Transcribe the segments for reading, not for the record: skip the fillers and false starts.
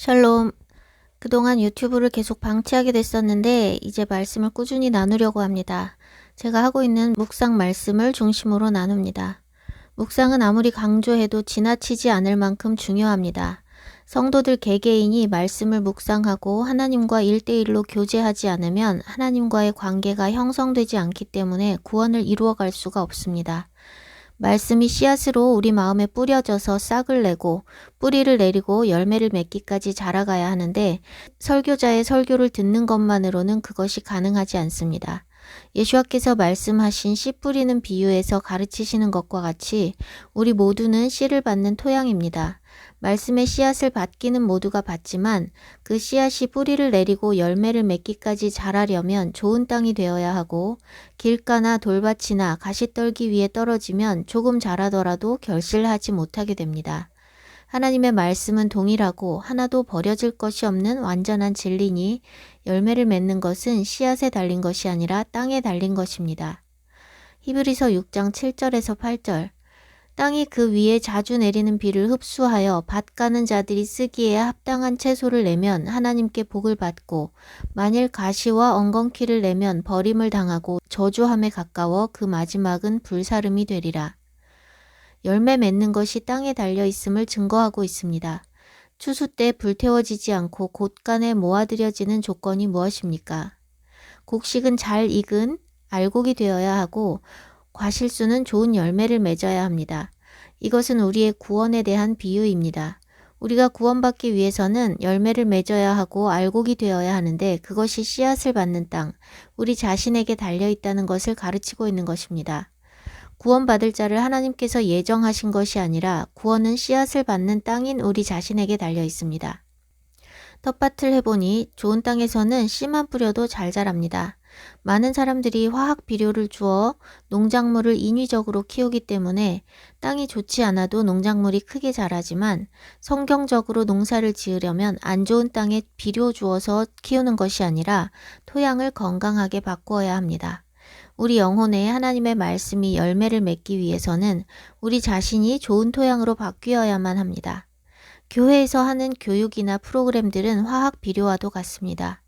샬롬. 그동안 유튜브를 계속 방치하게 됐었는데 이제 말씀을 꾸준히 나누려고 합니다. 제가 하고 있는 묵상 말씀을 중심으로 나눕니다. 묵상은 아무리 강조해도 지나치지 않을 만큼 중요합니다. 성도들 개개인이 말씀을 묵상하고 하나님과 1대1로 교제하지 않으면 하나님과의 관계가 형성되지 않기 때문에 구원을 이루어갈 수가 없습니다. 말씀이 씨앗으로 우리 마음에 뿌려져서 싹을 내고 뿌리를 내리고 열매를 맺기까지 자라가야 하는데 설교자의 설교를 듣는 것만으로는 그것이 가능하지 않습니다. 예수와께서 말씀하신 씨 뿌리는 비유에서 가르치시는 것과 같이 우리 모두는 씨를 받는 토양입니다. 말씀의 씨앗을 받기는 모두가 받지만 그 씨앗이 뿌리를 내리고 열매를 맺기까지 자라려면 좋은 땅이 되어야 하고 길가나 돌밭이나 가시떨기 위에 떨어지면 조금 자라더라도 결실하지 못하게 됩니다. 하나님의 말씀은 동일하고 하나도 버려질 것이 없는 완전한 진리니 열매를 맺는 것은 씨앗에 달린 것이 아니라 땅에 달린 것입니다. 히브리서 6장 7절에서 8절. 땅이 그 위에 자주 내리는 비를 흡수하여 밭 가는 자들이 쓰기에 합당한 채소를 내면 하나님께 복을 받고 만일 가시와 엉겅퀴를 내면 버림을 당하고 저주함에 가까워 그 마지막은 불사름이 되리라. 열매 맺는 것이 땅에 달려 있음을 증거하고 있습니다. 추수 때 불태워지지 않고 곳간에 모아들여지는 조건이 무엇입니까? 곡식은 잘 익은 알곡이 되어야 하고 과실수는 좋은 열매를 맺어야 합니다. 이것은 우리의 구원에 대한 비유입니다. 우리가 구원받기 위해서는 열매를 맺어야 하고 알곡이 되어야 하는데 그것이 씨앗을 받는 땅, 우리 자신에게 달려있다는 것을 가르치고 있는 것입니다. 구원받을 자를 하나님께서 예정하신 것이 아니라 구원은 씨앗을 받는 땅인 우리 자신에게 달려 있습니다. 텃밭을 해보니 좋은 땅에서는 씨만 뿌려도 잘 자랍니다. 많은 사람들이 화학 비료를 주어 농작물을 인위적으로 키우기 때문에 땅이 좋지 않아도 농작물이 크게 자라지만 성경적으로 농사를 지으려면 안 좋은 땅에 비료 주어서 키우는 것이 아니라 토양을 건강하게 바꾸어야 합니다. 우리 영혼에 하나님의 말씀이 열매를 맺기 위해서는 우리 자신이 좋은 토양으로 바뀌어야만 합니다. 교회에서 하는 교육이나 프로그램들은 화학 비료와도 같습니다.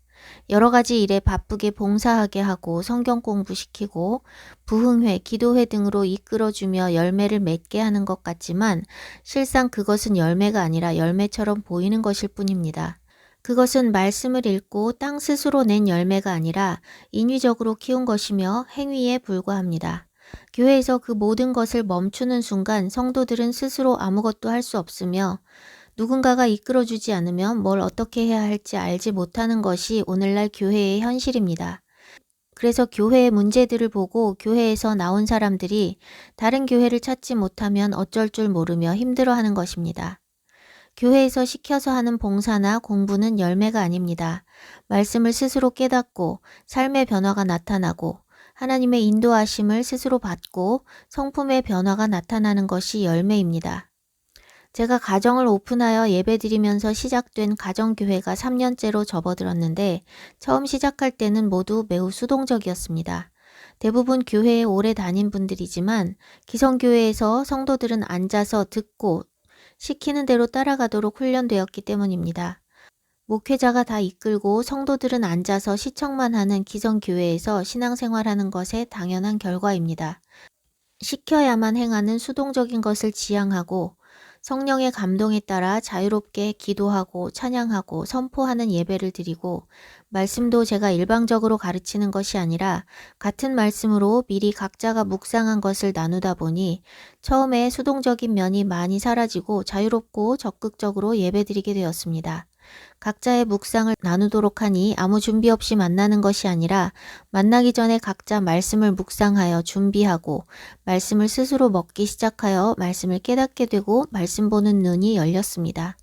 여러 가지 일에 바쁘게 봉사하게 하고 성경 공부시키고 부흥회, 기도회 등으로 이끌어주며 열매를 맺게 하는 것 같지만 실상 그것은 열매가 아니라 열매처럼 보이는 것일 뿐입니다. 그것은 말씀을 읽고 땅 스스로 낸 열매가 아니라 인위적으로 키운 것이며 행위에 불과합니다. 교회에서 그 모든 것을 멈추는 순간 성도들은 스스로 아무것도 할 수 없으며 누군가가 이끌어주지 않으면 뭘 어떻게 해야 할지 알지 못하는 것이 오늘날 교회의 현실입니다. 그래서 교회의 문제들을 보고 교회에서 나온 사람들이 다른 교회를 찾지 못하면 어쩔 줄 모르며 힘들어하는 것입니다. 교회에서 시켜서 하는 봉사나 공부는 열매가 아닙니다. 말씀을 스스로 깨닫고 삶의 변화가 나타나고 하나님의 인도하심을 스스로 받고 성품의 변화가 나타나는 것이 열매입니다. 제가 가정을 오픈하여 예배드리면서 시작된 가정교회가 3년째로 접어들었는데 처음 시작할 때는 모두 매우 수동적이었습니다. 대부분 교회에 오래 다닌 분들이지만 기성교회에서 성도들은 앉아서 듣고 시키는 대로 따라가도록 훈련되었기 때문입니다. 목회자가 다 이끌고 성도들은 앉아서 시청만 하는 기성교회에서 신앙생활하는 것의 당연한 결과입니다. 시켜야만 행하는 수동적인 것을 지향하고 성령의 감동에 따라 자유롭게 기도하고 찬양하고 선포하는 예배를 드리고 말씀도 제가 일방적으로 가르치는 것이 아니라 같은 말씀으로 미리 각자가 묵상한 것을 나누다 보니 처음에 수동적인 면이 많이 사라지고 자유롭고 적극적으로 예배드리게 되었습니다. 각자의 묵상을 나누도록 하니 아무 준비 없이 만나는 것이 아니라 만나기 전에 각자 말씀을 묵상하여 준비하고 말씀을 스스로 먹기 시작하여 말씀을 깨닫게 되고 말씀 보는 눈이 열렸습니다.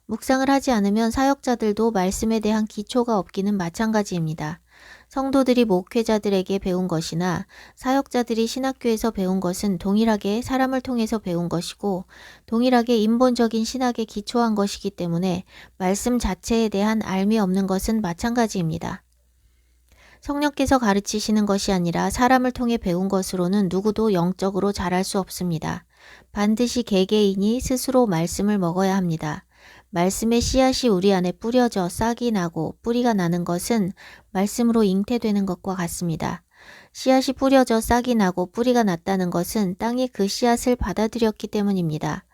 묵상을 하지 않으면 사역자들도 말씀에 대한 기초가 없기는 마찬가지입니다. 성도들이 목회자들에게 배운 것이나 사역자들이 신학교에서 배운 것은 동일하게 사람을 통해서 배운 것이고 동일하게 인본적인 신학에 기초한 것이기 때문에 말씀 자체에 대한 알미 없는 것은 마찬가지입니다. 성령께서 가르치시는 것이 아니라 사람을 통해 배운 것으로는 누구도 영적으로 자랄 수 없습니다. 반드시 개개인이 스스로 말씀을 먹어야 합니다. 말씀의 씨앗이 우리 안에 뿌려져 싹이 나고 뿌리가 나는 것은 말씀으로 잉태되는 것과 같습니다. 씨앗이 뿌려져 싹이 나고 뿌리가 났다는 것은 땅이 그 씨앗을 받아들였기 때문입니다.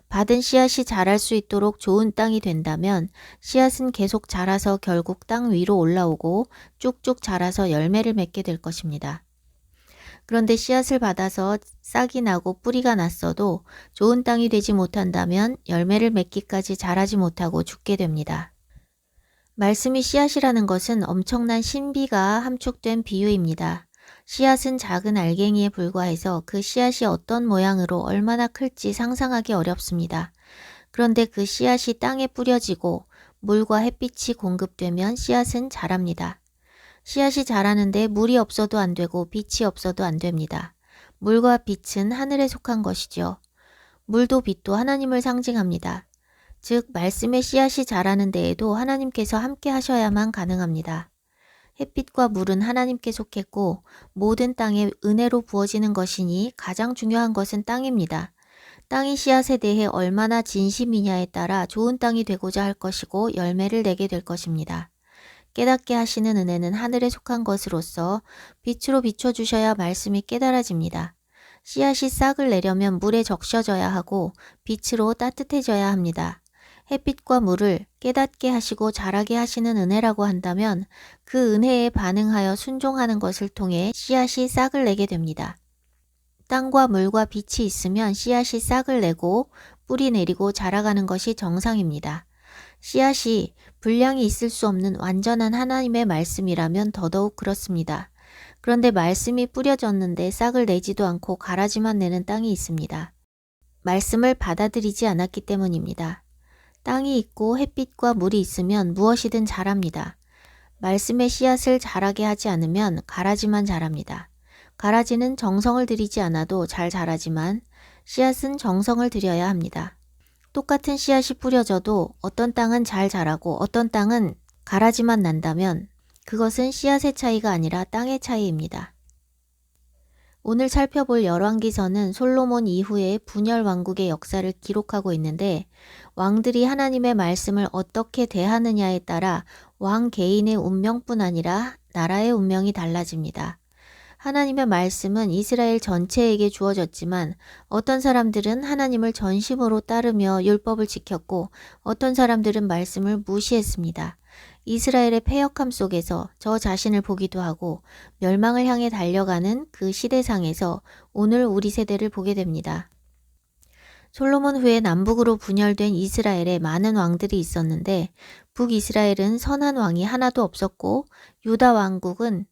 받은 씨앗이 자랄 수 있도록 좋은 땅이 된다면 씨앗은 계속 자라서 결국 땅 위로 올라오고 쭉쭉 자라서 열매를 맺게 될 것입니다. 그런데 씨앗을 받아서 싹이 나고 뿌리가 났어도 좋은 땅이 되지 못한다면 열매를 맺기까지 자라지 못하고 죽게 됩니다. 말씀이 씨앗이라는 것은 엄청난 신비가 함축된 비유입니다. 씨앗은 작은 알갱이에 불과해서 그 씨앗이 어떤 모양으로 얼마나 클지 상상하기 어렵습니다. 그런데 그 씨앗이 땅에 뿌려지고 물과 햇빛이 공급되면 씨앗은 자랍니다. 씨앗이 자라는데 물이 없어도 안 되고 빛이 없어도 안 됩니다. 물과 빛은 하늘에 속한 것이죠. 물도 빛도 하나님을 상징합니다. 즉 말씀의 씨앗이 자라는 데에도 하나님께서 함께 하셔야만 가능합니다. 햇빛과 물은 하나님께 속했고 모든 땅에 은혜로 부어지는 것이니 가장 중요한 것은 땅입니다. 땅이 씨앗에 대해 얼마나 진심이냐에 따라 좋은 땅이 되고자 할 것이고 열매를 내게 될 것입니다. 깨닫게 하시는 은혜는 하늘에 속한 것으로서 빛으로 비춰주셔야 말씀이 깨달아집니다. 씨앗이 싹을 내려면 물에 적셔져야 하고 빛으로 따뜻해져야 합니다. 햇빛과 물을 깨닫게 하시고 자라게 하시는 은혜라고 한다면 그 은혜에 반응하여 순종하는 것을 통해 씨앗이 싹을 내게 됩니다. 땅과 물과 빛이 있으면 씨앗이 싹을 내고 뿌리 내리고 자라가는 것이 정상입니다. 씨앗이 분량이 있을 수 없는 완전한 하나님의 말씀이라면 더더욱 그렇습니다. 그런데 말씀이 뿌려졌는데 싹을 내지도 않고 가라지만 내는 땅이 있습니다. 말씀을 받아들이지 않았기 때문입니다. 땅이 있고 햇빛과 물이 있으면 무엇이든 자랍니다. 말씀의 씨앗을 자라게 하지 않으면 가라지만 자랍니다. 가라지는 정성을 들이지 않아도 잘 자라지만 씨앗은 정성을 들여야 합니다. 똑같은 씨앗이 뿌려져도 어떤 땅은 잘 자라고 어떤 땅은 가라지만 난다면 그것은 씨앗의 차이가 아니라 땅의 차이입니다. 오늘 살펴볼 열왕기서는 솔로몬 이후의 분열 왕국의 역사를 기록하고 있는데 왕들이 하나님의 말씀을 어떻게 대하느냐에 따라 왕 개인의 운명뿐 아니라 나라의 운명이 달라집니다. 하나님의 말씀은 이스라엘 전체에게 주어졌지만 어떤 사람들은 하나님을 전심으로 따르며 율법을 지켰고 어떤 사람들은 말씀을 무시했습니다. 이스라엘의 패역함 속에서 저 자신을 보기도 하고 멸망을 향해 달려가는 그 시대상에서 오늘 우리 세대를 보게 됩니다. 솔로몬 후에 남북으로 분열된 이스라엘에 많은 왕들이 있었는데 북이스라엘은 선한 왕이 하나도 없었고 유다 왕국은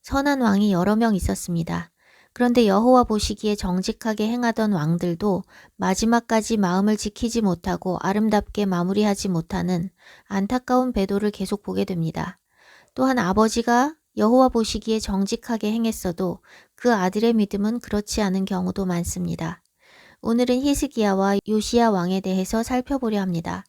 선한 왕이 여러 명 있었습니다. 그런데 여호와 보시기에 정직하게 행하던 왕들도 마지막까지 마음을 지키지 못하고 아름답게 마무리하지 못하는 안타까운 배도를 계속 보게 됩니다. 또한 아버지가 여호와 보시기에 정직하게 행했어도 그 아들의 믿음은 그렇지 않은 경우도 많습니다. 오늘은 히스기야와 요시야 왕에 대해서 살펴보려 합니다.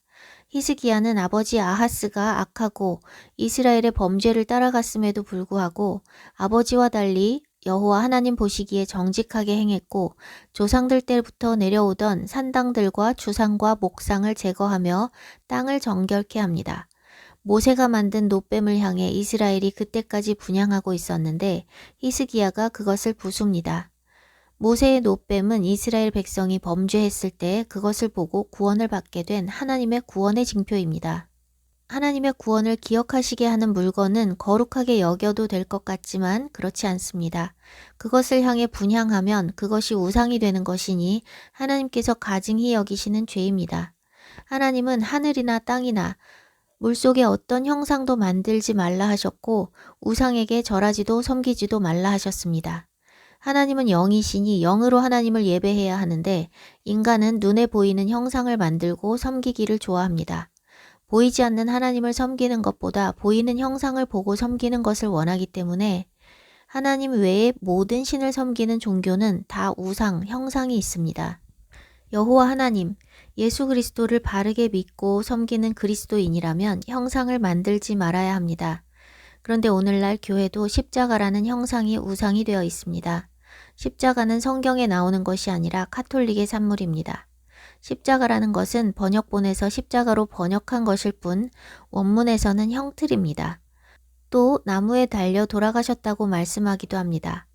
히스기야는 아버지 아하스가 악하고 이스라엘의 범죄를 따라갔음에도 불구하고 아버지와 달리 여호와 하나님 보시기에 정직하게 행했고 조상들 때부터 내려오던 산당들과 주상과 목상을 제거하며 땅을 정결케 합니다. 모세가 만든 놋뱀을 향해 이스라엘이 그때까지 분향하고 있었는데 히스기야가 그것을 부숩니다. 모세의 놋뱀은 이스라엘 백성이 범죄했을 때 그것을 보고 구원을 받게 된 하나님의 구원의 징표입니다. 하나님의 구원을 기억하시게 하는 물건은 거룩하게 여겨도 될 것 같지만 그렇지 않습니다. 그것을 향해 분향하면 그것이 우상이 되는 것이니 하나님께서 가증히 여기시는 죄입니다. 하나님은 하늘이나 땅이나 물속에 어떤 형상도 만들지 말라 하셨고 우상에게 절하지도 섬기지도 말라 하셨습니다. 하나님은 영이시니 영으로 하나님을 예배해야 하는데 인간은 눈에 보이는 형상을 만들고 섬기기를 좋아합니다. 보이지 않는 하나님을 섬기는 것보다 보이는 형상을 보고 섬기는 것을 원하기 때문에 하나님 외에 모든 신을 섬기는 종교는 다 우상, 형상이 있습니다. 여호와 하나님, 예수 그리스도를 바르게 믿고 섬기는 그리스도인이라면 형상을 만들지 말아야 합니다. 그런데 오늘날 교회도 십자가라는 형상이 우상이 되어 있습니다. 십자가는 성경에 나오는 것이 아니라 카톨릭의 산물입니다. 십자가라는 것은 번역본에서 십자가로 번역한 것일 뿐 원문에서는 형틀입니다. 또 나무에 달려 돌아가셨다고 말씀하기도 합니다.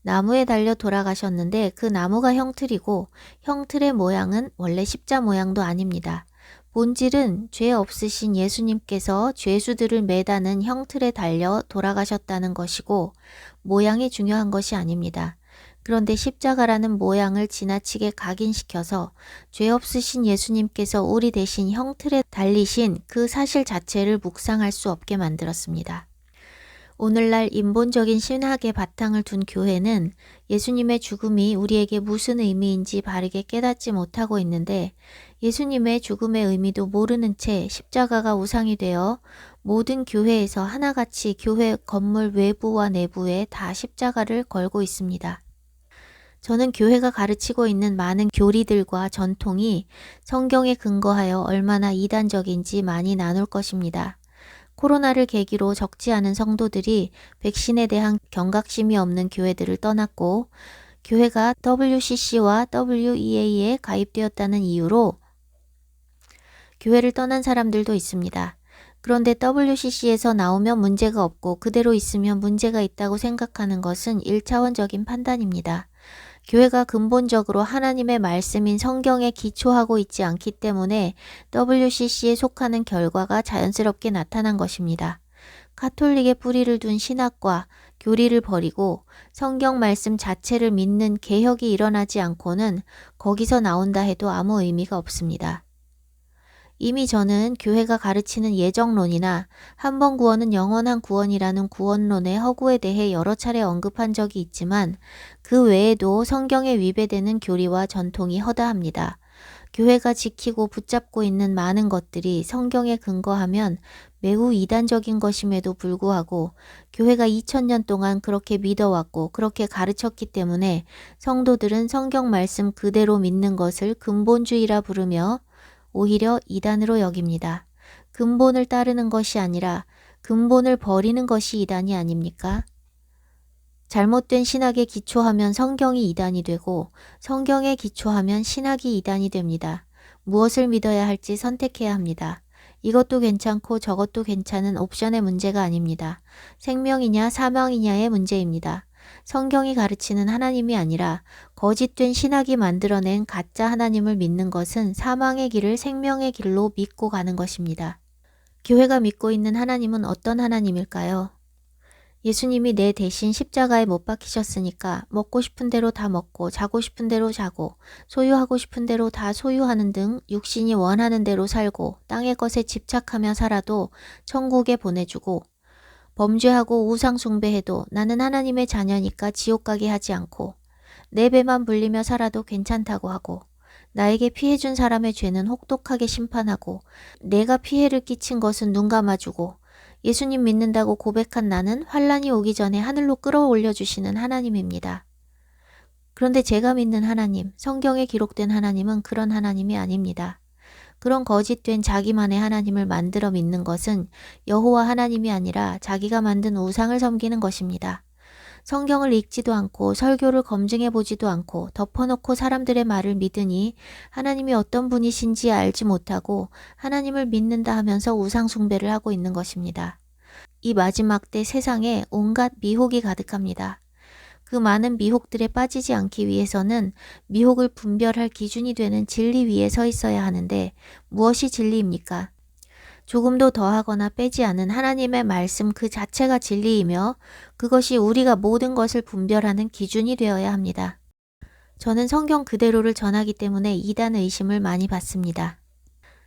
나무에 달려 돌아가셨는데 그 나무가 형틀이고 형틀의 모양은 원래 십자 모양도 아닙니다. 본질은 죄 없으신 예수님께서 죄수들을 매다는 형틀에 달려 돌아가셨다는 것이고 모양이 중요한 것이 아닙니다. 그런데 십자가라는 모양을 지나치게 각인시켜서 죄 없으신 예수님께서 우리 대신 형틀에 달리신 그 사실 자체를 묵상할 수 없게 만들었습니다. 오늘날 인본적인 신학의 바탕을 둔 교회는 예수님의 죽음이 우리에게 무슨 의미인지 바르게 깨닫지 못하고 있는데 예수님의 죽음의 의미도 모르는 채 십자가가 우상이 되어 모든 교회에서 하나같이 교회 건물 외부와 내부에 다 십자가를 걸고 있습니다. 저는 교회가 가르치고 있는 많은 교리들과 전통이 성경에 근거하여 얼마나 이단적인지 많이 나눌 것입니다. 코로나를 계기로 적지 않은 성도들이 백신에 대한 경각심이 없는 교회들을 떠났고 교회가 WCC와 WEA에 가입되었다는 이유로 교회를 떠난 사람들도 있습니다. 그런데 WCC에서 나오면 문제가 없고 그대로 있으면 문제가 있다고 생각하는 것은 1차원적인 판단입니다. 교회가 근본적으로 하나님의 말씀인 성경에 기초하고 있지 않기 때문에 WCC에 속하는 결과가 자연스럽게 나타난 것입니다. 가톨릭의 뿌리를 둔 신학과 교리를 버리고 성경 말씀 자체를 믿는 개혁이 일어나지 않고는 거기서 나온다 해도 아무 의미가 없습니다. 이미 저는 교회가 가르치는 예정론이나 한 번 구원은 영원한 구원이라는 구원론의 허구에 대해 여러 차례 언급한 적이 있지만 그 외에도 성경에 위배되는 교리와 전통이 허다합니다. 교회가 지키고 붙잡고 있는 많은 것들이 성경에 근거하면 매우 이단적인 것임에도 불구하고 교회가 2000년 동안 그렇게 믿어왔고 그렇게 가르쳤기 때문에 성도들은 성경 말씀 그대로 믿는 것을 근본주의라 부르며 오히려 이단으로 여깁니다. 근본을 따르는 것이 아니라 근본을 버리는 것이 이단이 아닙니까? 잘못된 신학에 기초하면 성경이 이단이 되고 성경에 기초하면 신학이 이단이 됩니다. 무엇을 믿어야 할지 선택해야 합니다. 이것도 괜찮고 저것도 괜찮은 옵션의 문제가 아닙니다. 생명이냐 사망이냐의 문제입니다. 성경이 가르치는 하나님이 아니라 거짓된 신학이 만들어낸 가짜 하나님을 믿는 것은 사망의 길을 생명의 길로 믿고 가는 것입니다. 교회가 믿고 있는 하나님은 어떤 하나님일까요? 예수님이 내 대신 십자가에 못 박히셨으니까 먹고 싶은 대로 다 먹고 자고 싶은 대로 자고 소유하고 싶은 대로 다 소유하는 등 육신이 원하는 대로 살고 땅의 것에 집착하며 살아도 천국에 보내주고 범죄하고 우상 숭배해도 나는 하나님의 자녀니까 지옥 가게 하지 않고 내 배만 불리며 살아도 괜찮다고 하고 나에게 피해준 사람의 죄는 혹독하게 심판하고 내가 피해를 끼친 것은 눈 감아주고 예수님 믿는다고 고백한 나는 환란이 오기 전에 하늘로 끌어올려 주시는 하나님입니다. 그런데 제가 믿는 하나님, 성경에 기록된 하나님은 그런 하나님이 아닙니다. 그런 거짓된 자기만의 하나님을 만들어 믿는 것은 여호와 하나님이 아니라 자기가 만든 우상을 섬기는 것입니다. 성경을 읽지도 않고 설교를 검증해 보지도 않고 덮어놓고 사람들의 말을 믿으니 하나님이 어떤 분이신지 알지 못하고 하나님을 믿는다 하면서 우상 숭배를 하고 있는 것입니다. 이 마지막 때 세상에 온갖 미혹이 가득합니다. 그 많은 미혹들에 빠지지 않기 위해서는 미혹을 분별할 기준이 되는 진리 위에 서 있어야 하는데 무엇이 진리입니까? 조금도 더하거나 빼지 않은 하나님의 말씀 그 자체가 진리이며 그것이 우리가 모든 것을 분별하는 기준이 되어야 합니다. 저는 성경 그대로를 전하기 때문에 이단 의심을 많이 받습니다.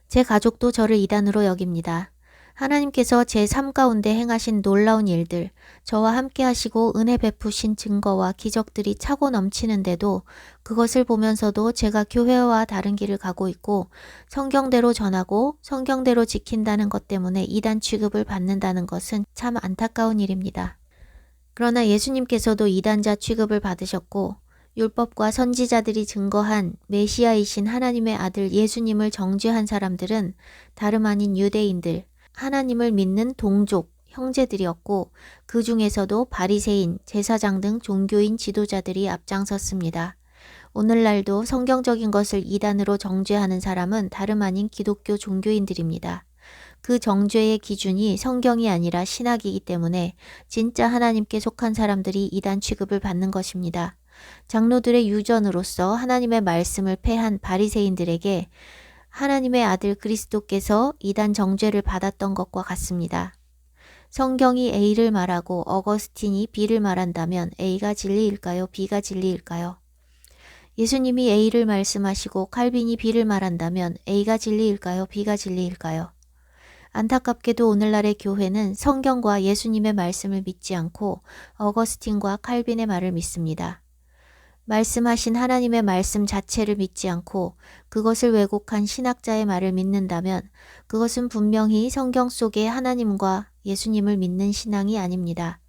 제 가족도 저를 이단으로 여깁니다. 하나님께서 제 삶 가운데 행하신 놀라운 일들, 저와 함께 하시고 은혜 베푸신 증거와 기적들이 차고 넘치는데도 그것을 보면서도 제가 교회와 다른 길을 가고 있고 성경대로 전하고 성경대로 지킨다는 것 때문에 이단 취급을 받는다는 것은 참 안타까운 일입니다. 그러나 예수님께서도 이단자 취급을 받으셨고 율법과 선지자들이 증거한 메시아이신 하나님의 아들 예수님을 정죄한 사람들은 다름 아닌 유대인들, 하나님을 믿는 동족, 형제들이었고 그 중에서도 바리새인, 제사장 등 종교인 지도자들이 앞장섰습니다. 오늘날도 성경적인 것을 이단으로 정죄하는 사람은 다름 아닌 기독교 종교인들입니다. 그 정죄의 기준이 성경이 아니라 신학이기 때문에 진짜 하나님께 속한 사람들이 이단 취급을 받는 것입니다. 장로들의 유전으로서 하나님의 말씀을 패한 바리새인들에게 하나님의 아들 그리스도께서 이단 정죄를 받았던 것과 같습니다. 성경이 A를 말하고 어거스틴이 B를 말한다면 A가 진리일까요? B가 진리일까요? 예수님이 A를 말씀하시고 칼빈이 B를 말한다면 A가 진리일까요? B가 진리일까요? 안타깝게도 오늘날의 교회는 성경과 예수님의 말씀을 믿지 않고 어거스틴과 칼빈의 말을 믿습니다. 말씀하신 하나님의 말씀 자체를 믿지 않고 그것을 왜곡한 신학자의 말을 믿는다면 그것은 분명히 성경 속의 하나님과 예수님을 믿는 신앙이 아닙니다.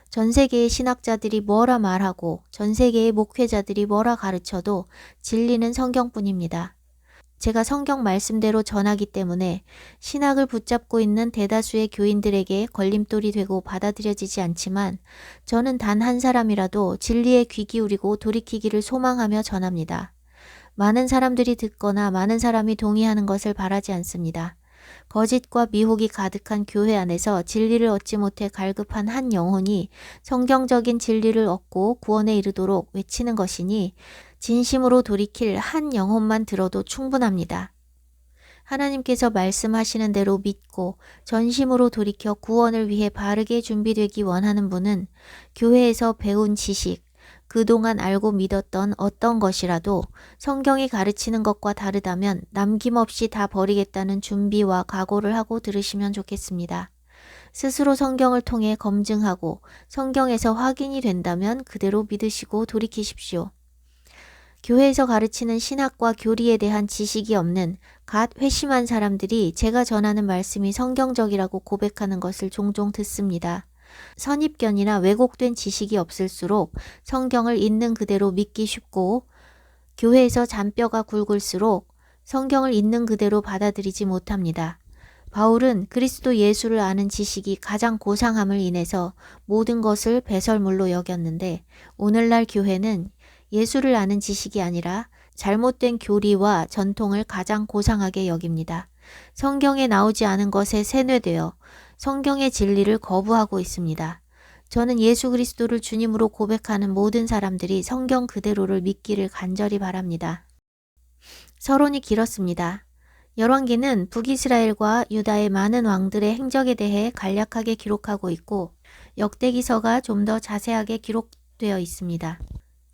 전 세계의 신학자들이 뭐라 말하고 전 세계의 목회자들이 뭐라 가르쳐도 진리는 성경뿐입니다. 제가 성경 말씀대로 전하기 때문에 신학을 붙잡고 있는 대다수의 교인들에게 걸림돌이 되고 받아들여지지 않지만 저는 단 한 사람이라도 진리에 귀 기울이고 돌이키기를 소망하며 전합니다. 많은 사람들이 듣거나 많은 사람이 동의하는 것을 바라지 않습니다. 거짓과 미혹이 가득한 교회 안에서 진리를 얻지 못해 갈급한 한 영혼이 성경적인 진리를 얻고 구원에 이르도록 외치는 것이니 진심으로 돌이킬 한 영혼만 들어도 충분합니다. 하나님께서 말씀하시는 대로 믿고 전심으로 돌이켜 구원을 위해 바르게 준비되기 원하는 분은 교회에서 배운 지식, 그동안 알고 믿었던 어떤 것이라도 성경이 가르치는 것과 다르다면 남김없이 다 버리겠다는 준비와 각오를 하고 들으시면 좋겠습니다. 스스로 성경을 통해 검증하고 성경에서 확인이 된다면 그대로 믿으시고 돌이키십시오. 교회에서 가르치는 신학과 교리에 대한 지식이 없는 갓 회심한 사람들이 제가 전하는 말씀이 성경적이라고 고백하는 것을 종종 듣습니다. 선입견이나 왜곡된 지식이 없을수록 성경을 있는 그대로 믿기 쉽고 교회에서 잔뼈가 굵을수록 성경을 있는 그대로 받아들이지 못합니다. 바울은 그리스도 예수를 아는 지식이 가장 고상함을 인해서 모든 것을 배설물로 여겼는데 오늘날 교회는 예수를 아는 지식이 아니라 잘못된 교리와 전통을 가장 고상하게 여깁니다. 성경에 나오지 않은 것에 세뇌되어 성경의 진리를 거부하고 있습니다. 저는 예수 그리스도를 주님으로 고백하는 모든 사람들이 성경 그대로를 믿기를 간절히 바랍니다. 서론이 길었습니다. 열왕기는 북이스라엘과 유다의 많은 왕들의 행적에 대해 간략하게 기록하고 있고 역대기서가 좀 더 자세하게 기록되어 있습니다.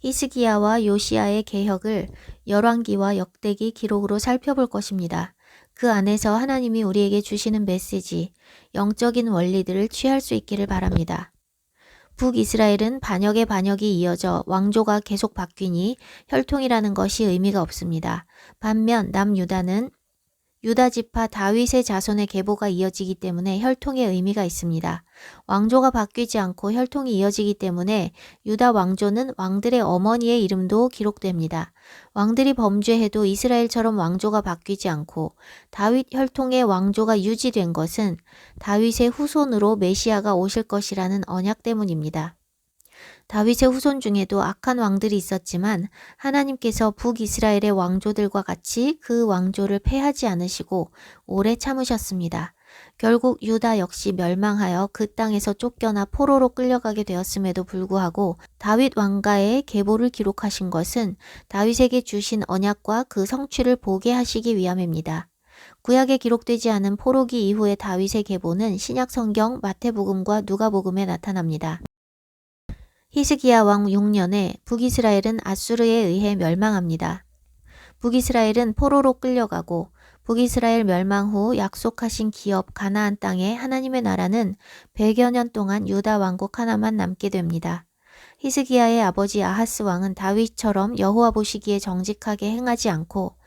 히스기야와 요시야의 개혁을 열왕기와 역대기 기록으로 살펴볼 것입니다. 그 안에서 하나님이 우리에게 주시는 메시지, 영적인 원리들을 취할 수 있기를 바랍니다. 북이스라엘은 반역의 반역이 이어져 왕조가 계속 바뀌니 혈통이라는 것이 의미가 없습니다. 반면 남유다는 유다 지파 다윗의 자손의 계보가 이어지기 때문에 혈통의 의미가 있습니다. 왕조가 바뀌지 않고 혈통이 이어지기 때문에 유다 왕조는 왕들의 어머니의 이름도 기록됩니다. 왕들이 범죄해도 이스라엘처럼 왕조가 바뀌지 않고 다윗 혈통의 왕조가 유지된 것은 다윗의 후손으로 메시아가 오실 것이라는 언약 때문입니다. 다윗의 후손 중에도 악한 왕들이 있었지만 하나님께서 북이스라엘의 왕조들과 같이 그 왕조를 패하지 않으시고 오래 참으셨습니다. 결국 유다 역시 멸망하여 그 땅에서 쫓겨나 포로로 끌려가게 되었음에도 불구하고 다윗 왕가의 계보를 기록하신 것은 다윗에게 주신 언약과 그 성취를 보게 하시기 위함입니다. 구약에 기록되지 않은 포로기 이후의 다윗의 계보는 신약 성경 마태복음과 누가복음에 나타납니다. 히스기야 왕 6년에 북이스라엘은 아수르에 의해 멸망합니다. 북이스라엘은 포로로 끌려가고 북이스라엘 멸망 후 약속하신 기업 가나안 땅에 하나님의 나라는 100여 년 동안 유다 왕국 하나만 남게 됩니다. 히스기야의 아버지 아하스 왕은 다윗처럼 여호와 보시기에 정직하게 행하지 않고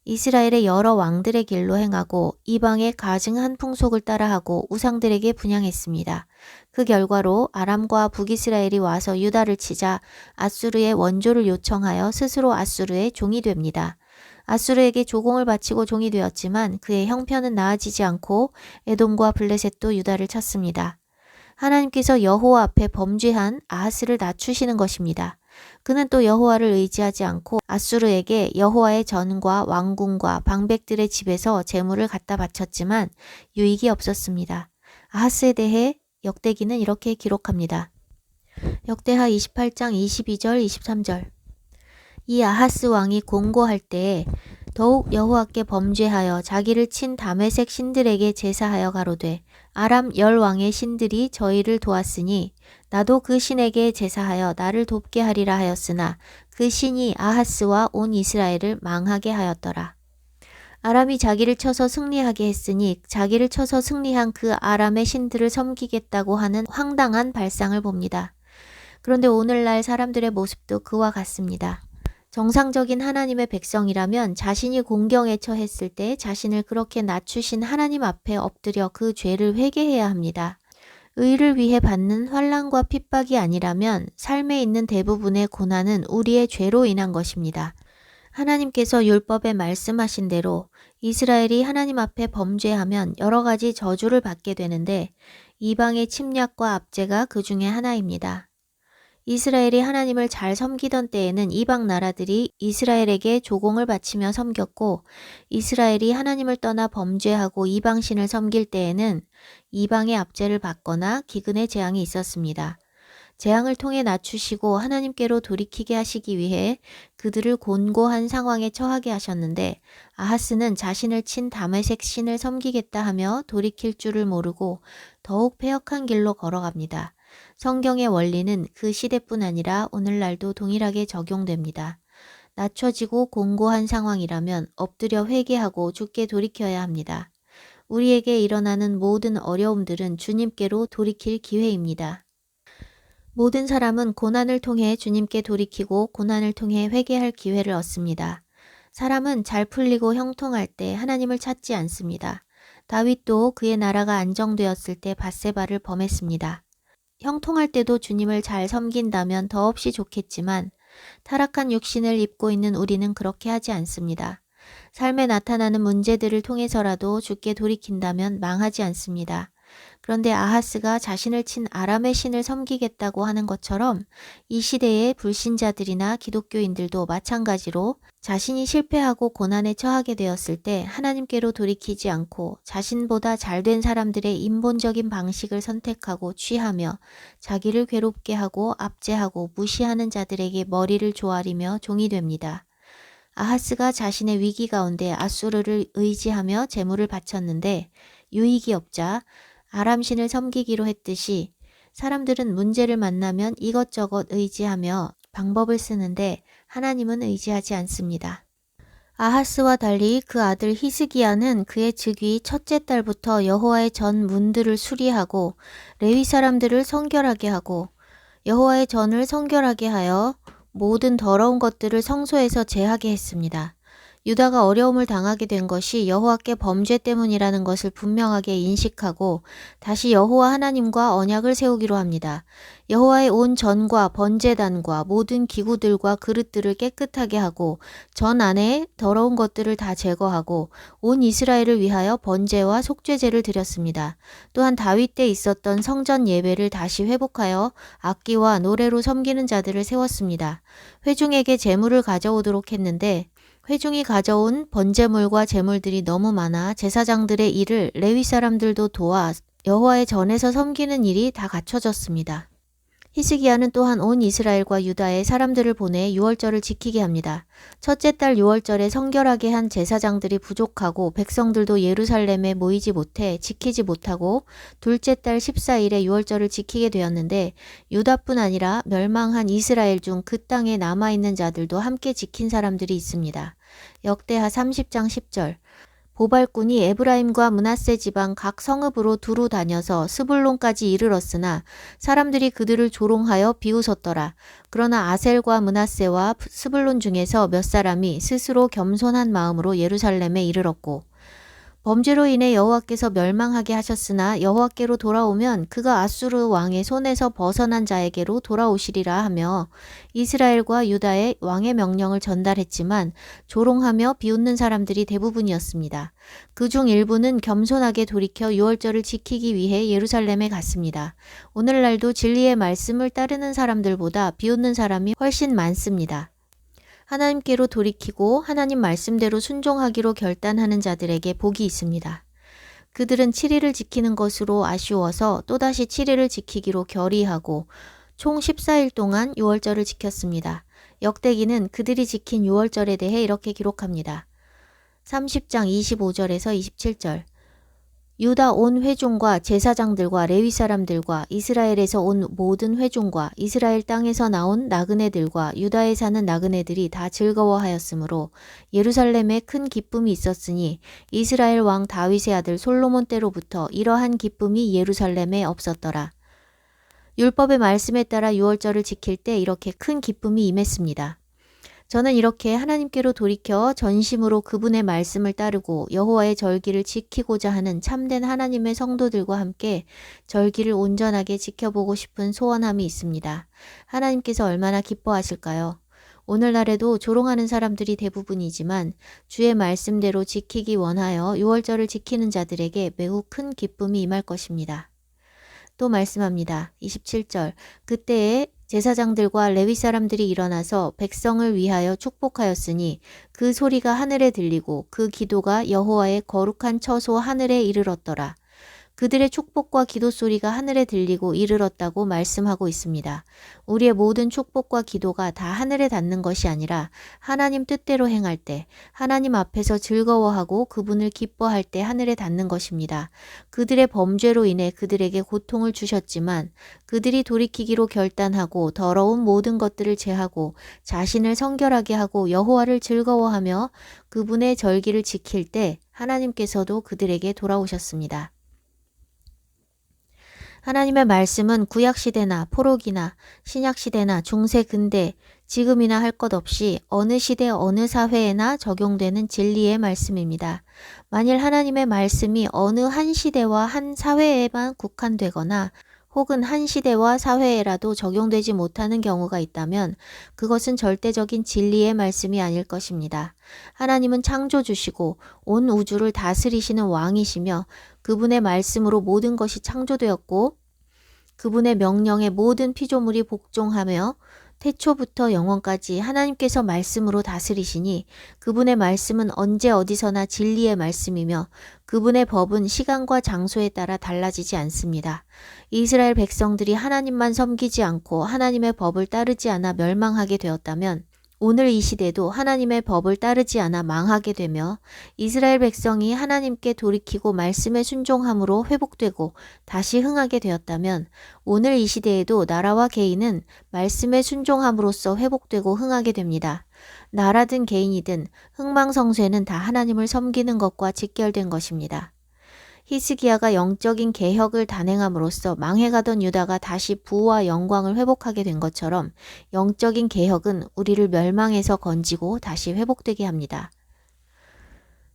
이스라엘의 여러 왕들의 길로 행하고 이방의 가증한 풍속을 따라하고 우상들에게 분향했습니다. 그 결과로 아람과 북이스라엘이 와서 유다를 치자 아수르의 원조를 요청하여 스스로 아수르의 종이 됩니다. 아수르에게 조공을 바치고 종이 되었지만 그의 형편은 나아지지 않고 에돔과 블레셋도 유다를 쳤습니다. 하나님께서 여호와 앞에 범죄한 아하스를 낮추시는 것입니다. 그는 또 여호와를 의지하지 않고 아수르에게 여호와의 전과 왕궁과 방백들의 집에서 재물을 갖다 바쳤지만 유익이 없었습니다. 아하스에 대해 역대기는 이렇게 기록합니다. 역대하 28장 22절 23절. 이 아하스 왕이 공고할 때에 더욱 여호와께 범죄하여 자기를 친 다메섹 신들에게 제사하여 가로되 아람 열 왕의 신들이 저희를 도왔으니 나도 그 신에게 제사하여 나를 돕게 하리라 하였으나 그 신이 아하스와 온 이스라엘을 망하게 하였더라. 아람이 자기를 쳐서 승리하게 했으니 자기를 쳐서 승리한 그 아람의 신들을 섬기겠다고 하는 황당한 발상을 봅니다. 그런데 오늘날 사람들의 모습도 그와 같습니다. 정상적인 하나님의 백성이라면 자신이 공경에 처했을 때 자신을 그렇게 낮추신 하나님 앞에 엎드려 그 죄를 회개해야 합니다. 의를 위해 받는 환난과 핍박이 아니라면 삶에 있는 대부분의 고난은 우리의 죄로 인한 것입니다. 하나님께서 율법에 말씀하신 대로 이스라엘이 하나님 앞에 범죄하면 여러 가지 저주를 받게 되는데 이방의 침략과 압제가 그 중에 하나입니다. 이스라엘이 하나님을 잘 섬기던 때에는 이방 나라들이 이스라엘에게 조공을 바치며 섬겼고 이스라엘이 하나님을 떠나 범죄하고 이방신을 섬길 때에는 이방의 압제를 받거나 기근의 재앙이 있었습니다. 재앙을 통해 낮추시고 하나님께로 돌이키게 하시기 위해 그들을 곤고한 상황에 처하게 하셨는데 아하스는 자신을 친 다메섹 신을 섬기겠다 하며 돌이킬 줄을 모르고 더욱 패역한 길로 걸어갑니다. 성경의 원리는 그 시대뿐 아니라 오늘날도 동일하게 적용됩니다. 낮춰지고 공고한 상황이라면 엎드려 회개하고 주께 돌이켜야 합니다. 우리에게 일어나는 모든 어려움들은 주님께로 돌이킬 기회입니다. 모든 사람은 고난을 통해 주님께 돌이키고 고난을 통해 회개할 기회를 얻습니다. 사람은 잘 풀리고 형통할 때 하나님을 찾지 않습니다. 다윗도 그의 나라가 안정되었을 때 밧세바를 범했습니다. 형통할 때도 주님을 잘 섬긴다면 더없이 좋겠지만 타락한 육신을 입고 있는 우리는 그렇게 하지 않습니다. 삶에 나타나는 문제들을 통해서라도 주께 돌이킨다면 망하지 않습니다. 그런데 아하스가 자신을 친 아람의 신을 섬기겠다고 하는 것처럼 이 시대의 불신자들이나 기독교인들도 마찬가지로 자신이 실패하고 고난에 처하게 되었을 때 하나님께로 돌이키지 않고 자신보다 잘된 사람들의 인본적인 방식을 선택하고 취하며 자기를 괴롭게 하고 압제하고 무시하는 자들에게 머리를 조아리며 종이 됩니다. 아하스가 자신의 위기 가운데 아수르를 의지하며 재물을 바쳤는데 유익이 없자 아람신을 섬기기로 했듯이 사람들은 문제를 만나면 이것저것 의지하며 방법을 쓰는데 하나님은 의지하지 않습니다. 아하스와 달리 그 아들 히스기야는 그의 즉위 첫째 달부터 여호와의 전 문들을 수리하고 레위 사람들을 성결하게 하고 여호와의 전을 성결하게 하여 모든 더러운 것들을 성소에서 제하게 했습니다. 유다가 어려움을 당하게 된 것이 여호와께 범죄 때문이라는 것을 분명하게 인식하고 다시 여호와 하나님과 언약을 세우기로 합니다. 여호와의 온 전과 번제단과 모든 기구들과 그릇들을 깨끗하게 하고 전 안에 더러운 것들을 다 제거하고 온 이스라엘을 위하여 번제와 속죄제를 드렸습니다. 또한 다윗 때 있었던 성전 예배를 다시 회복하여 악기와 노래로 섬기는 자들을 세웠습니다. 회중에게 제물을 가져오도록 했는데 회중이 가져온 번제물과 제물들이 너무 많아 제사장들의 일을 레위 사람들도 도와 여호와의 전에서 섬기는 일이 다 갖춰졌습니다. 히스기야는 또한 온 이스라엘과 유다의 사람들을 보내 유월절을 지키게 합니다. 첫째 달 유월절에 성결하게 한 제사장들이 부족하고 백성들도 예루살렘에 모이지 못해 지키지 못하고 둘째 달 14일에 유월절을 지키게 되었는데 유다뿐 아니라 멸망한 이스라엘 중 그 땅에 남아있는 자들도 함께 지킨 사람들이 있습니다. 역대하 30장 10절. 보발꾼이 에브라임과 므낫세 지방 각 성읍으로 두루 다녀서 스불론까지 이르렀으나 사람들이 그들을 조롱하여 비웃었더라. 그러나 아셀과 므낫세와 스불론 중에서 몇 사람이 스스로 겸손한 마음으로 예루살렘에 이르렀고 범죄로 인해 여호와께서 멸망하게 하셨으나 여호와께로 돌아오면 그가 아수르 왕의 손에서 벗어난 자에게로 돌아오시리라 하며 이스라엘과 유다의 왕의 명령을 전달했지만 조롱하며 비웃는 사람들이 대부분이었습니다. 그중 일부는 겸손하게 돌이켜 유월절을 지키기 위해 예루살렘에 갔습니다. 오늘날도 진리의 말씀을 따르는 사람들보다 비웃는 사람이 훨씬 많습니다. 하나님께로 돌이키고 하나님 말씀대로 순종하기로 결단하는 자들에게 복이 있습니다. 그들은 7일을 지키는 것으로 아쉬워서 또다시 7일을 지키기로 결의하고 총 14일 동안 유월절을 지켰습니다. 역대기는 그들이 지킨 유월절에 대해 이렇게 기록합니다. 30장 25절에서 27절 유다 온 회중과 제사장들과 레위 사람들과 이스라엘에서 온 모든 회중과 이스라엘 땅에서 나온 나그네들과 유다에 사는 나그네들이 다 즐거워하였으므로 예루살렘에 큰 기쁨이 있었으니 이스라엘 왕 다윗의 아들 솔로몬 때로부터 이러한 기쁨이 예루살렘에 없었더라. 율법의 말씀에 따라 유월절을 지킬 때 이렇게 큰 기쁨이 임했습니다. 저는 이렇게 하나님께로 돌이켜 전심으로 그분의 말씀을 따르고 여호와의 절기를 지키고자 하는 참된 하나님의 성도들과 함께 절기를 온전하게 지켜보고 싶은 소원함이 있습니다. 하나님께서 얼마나 기뻐하실까요? 오늘날에도 조롱하는 사람들이 대부분이지만 주의 말씀대로 지키기 원하여 유월절을 지키는 자들에게 매우 큰 기쁨이 임할 것입니다. 또 말씀합니다. 27절 그때에 제사장들과 레위 사람들이 일어나서 백성을 위하여 축복하였으니 그 소리가 하늘에 들리고 그 기도가 여호와의 거룩한 처소 하늘에 이르렀더라. 그들의 축복과 기도 소리가 하늘에 들리고 이르렀다고 말씀하고 있습니다. 우리의 모든 축복과 기도가 다 하늘에 닿는 것이 아니라 하나님 뜻대로 행할 때, 하나님 앞에서 즐거워하고 그분을 기뻐할 때 하늘에 닿는 것입니다. 그들의 범죄로 인해 그들에게 고통을 주셨지만 그들이 돌이키기로 결단하고 더러운 모든 것들을 제하고 자신을 성결하게 하고 여호와를 즐거워하며 그분의 절기를 지킬 때 하나님께서도 그들에게 돌아오셨습니다. 하나님의 말씀은 구약시대나 포로기나 신약시대나 중세 근대 지금이나 할 것 없이 어느 시대 어느 사회에나 적용되는 진리의 말씀입니다. 만일 하나님의 말씀이 어느 한 시대와 한 사회에만 국한되거나 혹은 한 시대와 사회에라도 적용되지 못하는 경우가 있다면 그것은 절대적인 진리의 말씀이 아닐 것입니다. 하나님은 창조주시고 온 우주를 다스리시는 왕이시며 그분의 말씀으로 모든 것이 창조되었고 그분의 명령에 모든 피조물이 복종하며 태초부터 영원까지 하나님께서 말씀으로 다스리시니 그분의 말씀은 언제 어디서나 진리의 말씀이며 그분의 법은 시간과 장소에 따라 달라지지 않습니다. 이스라엘 백성들이 하나님만 섬기지 않고 하나님의 법을 따르지 않아 멸망하게 되었다면 오늘 이 시대도 하나님의 법을 따르지 않아 망하게 되며 이스라엘 백성이 하나님께 돌이키고 말씀에 순종함으로 회복되고 다시 흥하게 되었다면 오늘 이 시대에도 나라와 개인은 말씀에 순종함으로써 회복되고 흥하게 됩니다. 나라든 개인이든 흥망성쇠는 다 하나님을 섬기는 것과 직결된 것입니다. 히스기야가 영적인 개혁을 단행함으로써 망해가던 유다가 다시 부와 영광을 회복하게 된 것처럼 영적인 개혁은 우리를 멸망에서 건지고 다시 회복되게 합니다.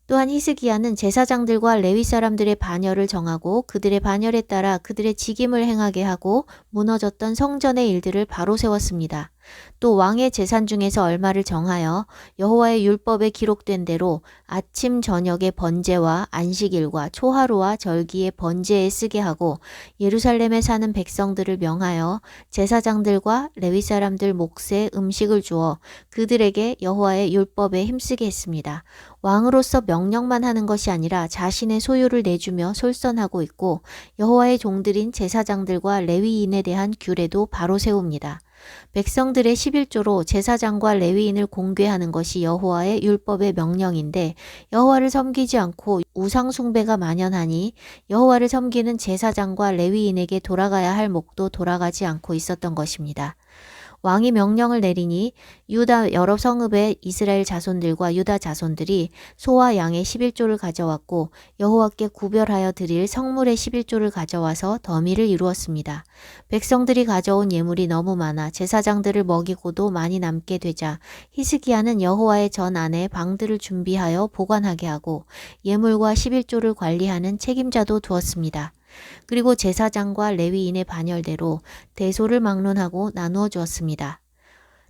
또한 히스기야는 제사장들과 레위 사람들의 반열을 정하고 그들의 반열에 따라 그들의 직임을 행하게 하고 무너졌던 성전의 일들을 바로 세웠습니다. 또 왕의 재산 중에서 얼마를 정하여 여호와의 율법에 기록된 대로 아침 저녁의 번제와 안식일과 초하루와 절기의 번제에 쓰게 하고 예루살렘에 사는 백성들을 명하여 제사장들과 레위 사람들 몫에 음식을 주어 그들에게 여호와의 율법에 힘쓰게 했습니다. 왕으로서 명령만 하는 것이 아니라 자신의 소유를 내주며 솔선하고 있고 여호와의 종들인 제사장들과 레위인에 대한 규례도 바로 세웁니다. 백성들의 11조로 제사장과 레위인을 공궤하는 것이 여호와의 율법의 명령인데 여호와를 섬기지 않고 우상 숭배가 만연하니 여호와를 섬기는 제사장과 레위인에게 돌아가야 할 목도 돌아가지 않고 있었던 것입니다. 왕이 명령을 내리니 유다 여러 성읍의 이스라엘 자손들과 유다 자손들이 소와 양의 11조를 가져왔고 여호와께 구별하여 드릴 성물의 11조를 가져와서 더미를 이루었습니다. 백성들이 가져온 예물이 너무 많아 제사장들을 먹이고도 많이 남게 되자 히스기야는 여호와의 전 안에 방들을 준비하여 보관하게 하고 예물과 11조를 관리하는 책임자도 두었습니다. 그리고 제사장과 레위인의 반열대로 대소를 막론하고 나누어 주었습니다.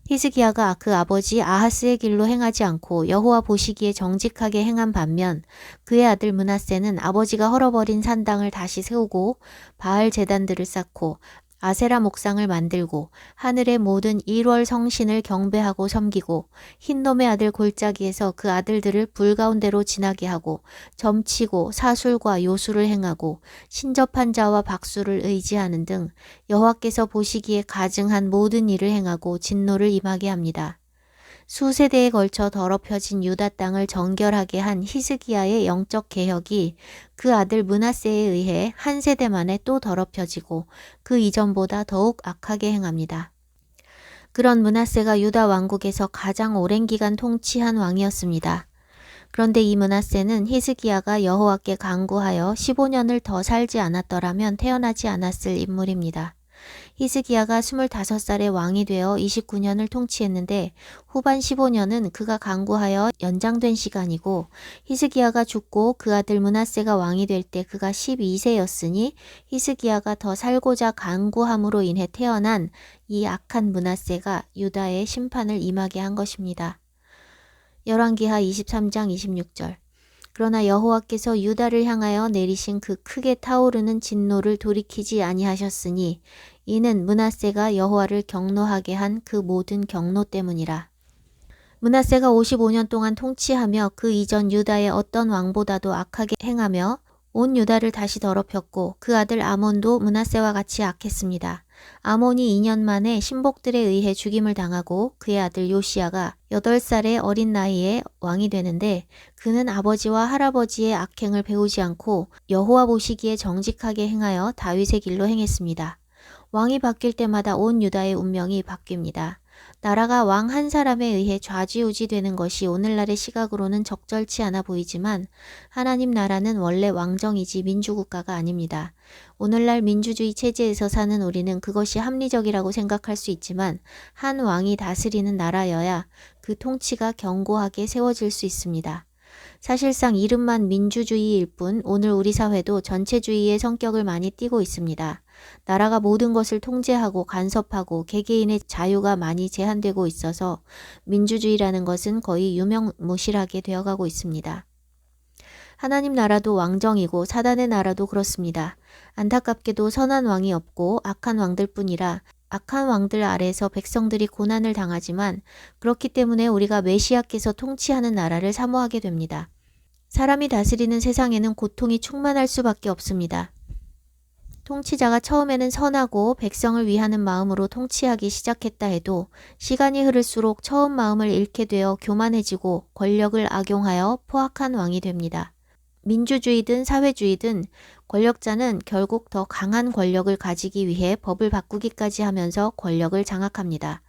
히스기야가 그 아버지 아하스의 길로 행하지 않고 여호와 보시기에 정직하게 행한 반면 그의 아들 므낫세는 아버지가 헐어버린 산당을 다시 세우고 바알 제단들을 쌓고 아세라 목상을 만들고 하늘의 모든 1월 성신을 경배하고 섬기고 흰놈의 아들 골짜기에서 그 아들들을 불 가운데로 지나게 하고 점치고 사술과 요술을 행하고 신접한 자와 박수를 의지하는 등 여호와께서 보시기에 가증한 모든 일을 행하고 진노를 임하게 합니다. 수세대에 걸쳐 더럽혀진 유다 땅을 정결하게 한 히스기야의 영적 개혁이 그 아들 므낫세에 의해 한 세대 만에 또 더럽혀지고 그 이전보다 더욱 악하게 행합니다. 그런 므낫세가 유다 왕국에서 가장 오랜 기간 통치한 왕이었습니다. 그런데 이 므낫세는 히스기야가 여호와께 간구하여 15년을 더 살지 않았더라면 태어나지 않았을 인물입니다. 히스기야가 25살의 왕이 되어 29년을 통치했는데 후반 15년은 그가 간구하여 연장된 시간이고 히스기야가 죽고 그 아들 므낫세가 왕이 될 때 그가 12세였으니 히스기야가 더 살고자 간구함으로 인해 태어난 이 악한 므낫세가 유다의 심판을 임하게 한 것입니다. 열왕기하 23장 26절. 그러나 여호와께서 유다를 향하여 내리신 그 크게 타오르는 진노를 돌이키지 아니하셨으니 이는 므낫세가 여호와를 경노하게 한 그 모든 경노 때문이라. 므낫세가 55년 동안 통치하며 그 이전 유다의 어떤 왕보다도 악하게 행하며 온 유다를 다시 더럽혔고 그 아들 아몬도 므낫세와 같이 악했습니다. 아몬이 2년 만에 신복들에 의해 죽임을 당하고 그의 아들 요시야가 8살의 어린 나이에 왕이 되는데 그는 아버지와 할아버지의 악행을 배우지 않고 여호와 보시기에 정직하게 행하여 다윗의 길로 행했습니다. 왕이 바뀔 때마다 온 유다의 운명이 바뀝니다. 나라가 왕 한 사람에 의해 좌지우지되는 것이 오늘날의 시각으로는 적절치 않아 보이지만 하나님 나라는 원래 왕정이지 민주국가가 아닙니다. 오늘날 민주주의 체제에서 사는 우리는 그것이 합리적이라고 생각할 수 있지만 한 왕이 다스리는 나라여야 그 통치가 견고하게 세워질 수 있습니다. 사실상 이름만 민주주의일 뿐 오늘 우리 사회도 전체주의의 성격을 많이 띠고 있습니다. 나라가 모든 것을 통제하고 간섭하고 개개인의 자유가 많이 제한되고 있어서 민주주의라는 것은 거의 유명무실하게 되어가고 있습니다. 하나님 나라도 왕정이고 사단의 나라도 그렇습니다. 안타깝게도 선한 왕이 없고 악한 왕들 뿐이라 악한 왕들 아래에서 백성들이 고난을 당하지만 그렇기 때문에 우리가 메시아께서 통치하는 나라를 사모하게 됩니다. 사람이 다스리는 세상에는 고통이 충만할 수밖에 없습니다. 통치자가 처음에는 선하고 백성을 위하는 마음으로 통치하기 시작했다 해도 시간이 흐를수록 처음 마음을 잃게 되어 교만해지고 권력을 악용하여 포악한 왕이 됩니다. 민주주의든 사회주의든 권력자는 결국 더 강한 권력을 가지기 위해 법을 바꾸기까지 하면서 권력을 장악합니다.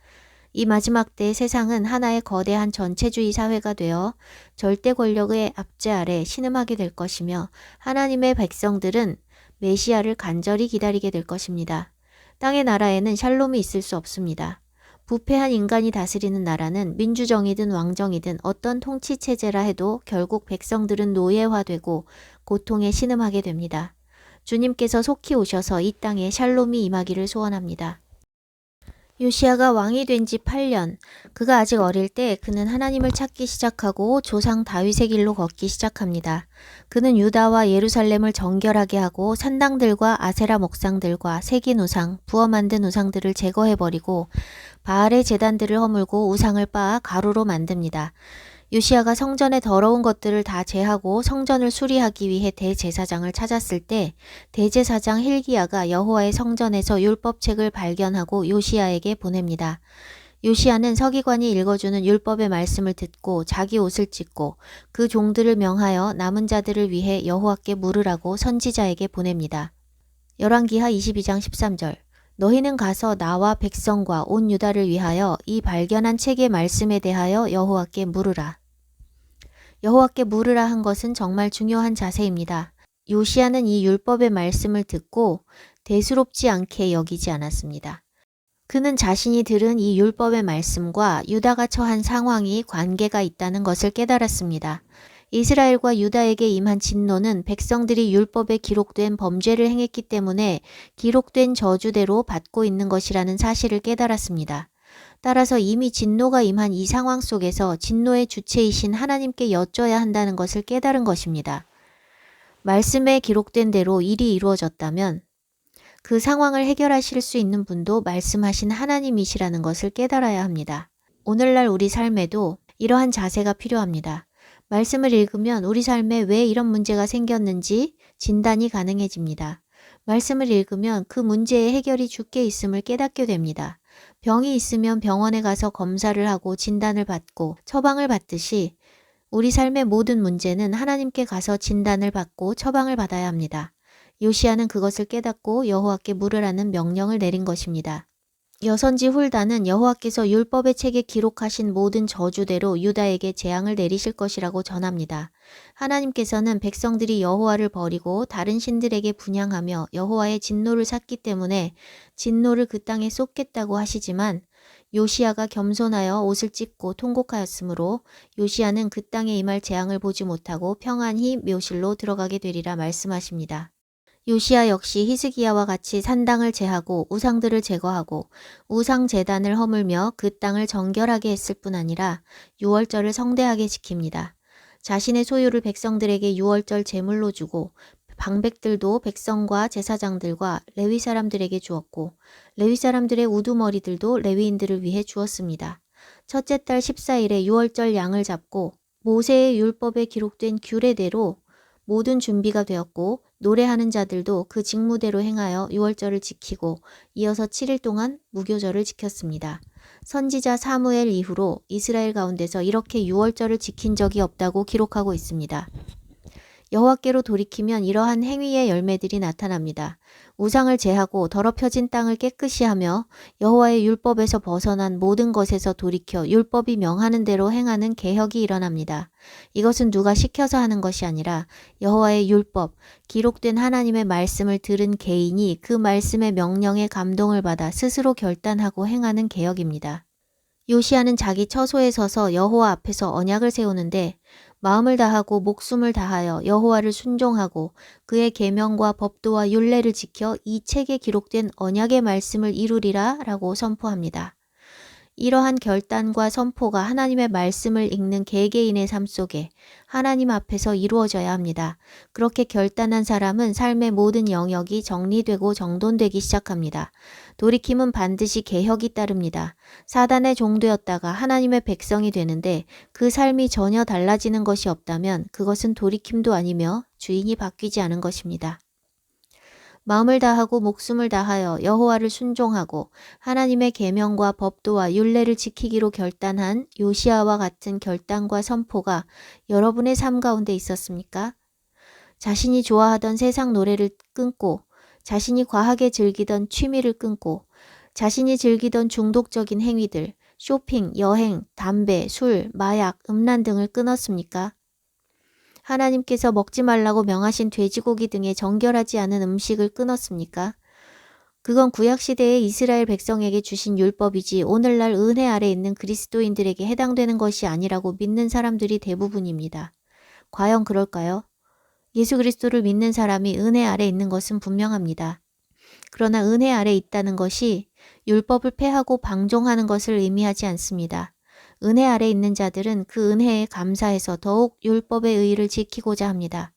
이 마지막 때 세상은 하나의 거대한 전체주의 사회가 되어 절대 권력의 압제 아래 신음하게 될 것이며 하나님의 백성들은 메시아를 간절히 기다리게 될 것입니다. 땅의 나라에는 샬롬이 있을 수 없습니다. 부패한 인간이 다스리는 나라는 민주정이든 왕정이든 어떤 통치체제라 해도 결국 백성들은 노예화되고 고통에 신음하게 됩니다. 주님께서 속히 오셔서 이 땅에 샬롬이 임하기를 소원합니다. 요시야가 왕이 된 지 8년, 그가 아직 어릴 때 그는 하나님을 찾기 시작하고 조상 다윗의 길로 걷기 시작합니다. 그는 유다와 예루살렘을 정결하게 하고 산당들과 아세라 목상들과 새긴 우상, 부어 만든 우상들을 제거해버리고 바알의 제단들을 허물고 우상을 빻아 가루로 만듭니다. 요시야가 성전의 더러운 것들을 다 제하고 성전을 수리하기 위해 대제사장을 찾았을 때 대제사장 hil기야가 여호와의 성전에서 율법책을 발견하고 요시야에게 보냅니다. 요시야는 서기관이 읽어주는 율법의 말씀을 듣고 자기 옷을 찢고 그 종들을 명하여 남은 자들을 위해 여호와께 물으라고 선지자에게 보냅니다. 열왕기하 22장 13절. 너희는 가서 나와 백성과 온 유다를 위하여 이 발견한 책의 말씀에 대하여 여호와께 물으라. 여호와께 물으라 한 것은 정말 중요한 자세입니다. 요시야는 이 율법의 말씀을 듣고 대수롭지 않게 여기지 않았습니다. 그는 자신이 들은 이 율법의 말씀과 유다가 처한 상황이 관계가 있다는 것을 깨달았습니다. 이스라엘과 유다에게 임한 진노는 백성들이 율법에 기록된 범죄를 행했기 때문에 기록된 저주대로 받고 있는 것이라는 사실을 깨달았습니다. 따라서 이미 진노가 임한 이 상황 속에서 진노의 주체이신 하나님께 여쭤야 한다는 것을 깨달은 것입니다. 말씀에 기록된 대로 일이 이루어졌다면 그 상황을 해결하실 수 있는 분도 말씀하신 하나님이시라는 것을 깨달아야 합니다. 오늘날 우리 삶에도 이러한 자세가 필요합니다. 말씀을 읽으면 우리 삶에 왜 이런 문제가 생겼는지 진단이 가능해집니다. 말씀을 읽으면 그 문제의 해결이 주께 있음을 깨닫게 됩니다. 병이 있으면 병원에 가서 검사를 하고 진단을 받고 처방을 받듯이 우리 삶의 모든 문제는 하나님께 가서 진단을 받고 처방을 받아야 합니다. 요시야는 그것을 깨닫고 여호와께 물으라는 명령을 내린 것입니다. 여선지 훌다는 여호와께서 율법의 책에 기록하신 모든 저주대로 유다에게 재앙을 내리실 것이라고 전합니다. 하나님께서는 백성들이 여호와를 버리고 다른 신들에게 분향하며 여호와의 진노를 샀기 때문에 진노를 그 땅에 쏟겠다고 하시지만 요시야가 겸손하여 옷을 찢고 통곡하였으므로 요시야는 그 땅에 임할 재앙을 보지 못하고 평안히 묘실로 들어가게 되리라 말씀하십니다. 요시야 역시 히스기야와 같이 산당을 제하고 우상들을 제거하고 우상 제단을 허물며 그 땅을 정결하게 했을 뿐 아니라 유월절을 성대하게 지킵니다. 자신의 소유를 백성들에게 유월절 제물로 주고 방백들도 백성과 제사장들과 레위 사람들에게 주었고 레위 사람들의 우두머리들도 레위인들을 위해 주었습니다. 첫째 달 14일에 유월절 양을 잡고 모세의 율법에 기록된 규례대로 모든 준비가 되었고 노래하는 자들도 그 직무대로 행하여 유월절을 지키고 이어서 7일 동안 무교절을 지켰습니다. 선지자 사무엘 이후로 이스라엘 가운데서 이렇게 유월절을 지킨 적이 없다고 기록하고 있습니다. 여호와께로 돌이키면 이러한 행위의 열매들이 나타납니다. 우상을 제하고 더럽혀진 땅을 깨끗이 하며 여호와의 율법에서 벗어난 모든 것에서 돌이켜 율법이 명하는 대로 행하는 개혁이 일어납니다. 이것은 누가 시켜서 하는 것이 아니라 여호와의 율법, 기록된 하나님의 말씀을 들은 개인이 그 말씀의 명령에 감동을 받아 스스로 결단하고 행하는 개혁입니다. 요시야는 자기 처소에 서서 여호와 앞에서 언약을 세우는데 마음을 다하고 목숨을 다하여 여호와를 순종하고 그의 계명과 법도와 율례를 지켜 이 책에 기록된 언약의 말씀을 이루리라 라고 선포합니다. 이러한 결단과 선포가 하나님의 말씀을 읽는 개개인의 삶 속에 하나님 앞에서 이루어져야 합니다. 그렇게 결단한 사람은 삶의 모든 영역이 정리되고 정돈되기 시작합니다. 돌이킴은 반드시 개혁이 따릅니다. 사단의 종되었다가 하나님의 백성이 되는데 그 삶이 전혀 달라지는 것이 없다면 그것은 돌이킴도 아니며 주인이 바뀌지 않은 것입니다. 마음을 다하고 목숨을 다하여 여호와를 순종하고 하나님의 계명과 법도와 율례를 지키기로 결단한 요시야와 같은 결단과 선포가 여러분의 삶 가운데 있었습니까? 자신이 좋아하던 세상 노래를 끊고 자신이 과하게 즐기던 취미를 끊고 자신이 즐기던 중독적인 행위들, 쇼핑, 여행, 담배, 술, 마약, 음란 등을 끊었습니까? 하나님께서 먹지 말라고 명하신 돼지고기 등의 정결하지 않은 음식을 끊었습니까? 그건 구약시대의 이스라엘 백성에게 주신 율법이지 오늘날 은혜 아래 있는 그리스도인들에게 해당되는 것이 아니라고 믿는 사람들이 대부분입니다. 과연 그럴까요? 예수 그리스도를 믿는 사람이 은혜 아래 있는 것은 분명합니다. 그러나 은혜 아래 있다는 것이 율법을 폐하고 방종하는 것을 의미하지 않습니다. 은혜 아래 있는 자들은 그 은혜에 감사해서 더욱 율법의 의의를 지키고자 합니다.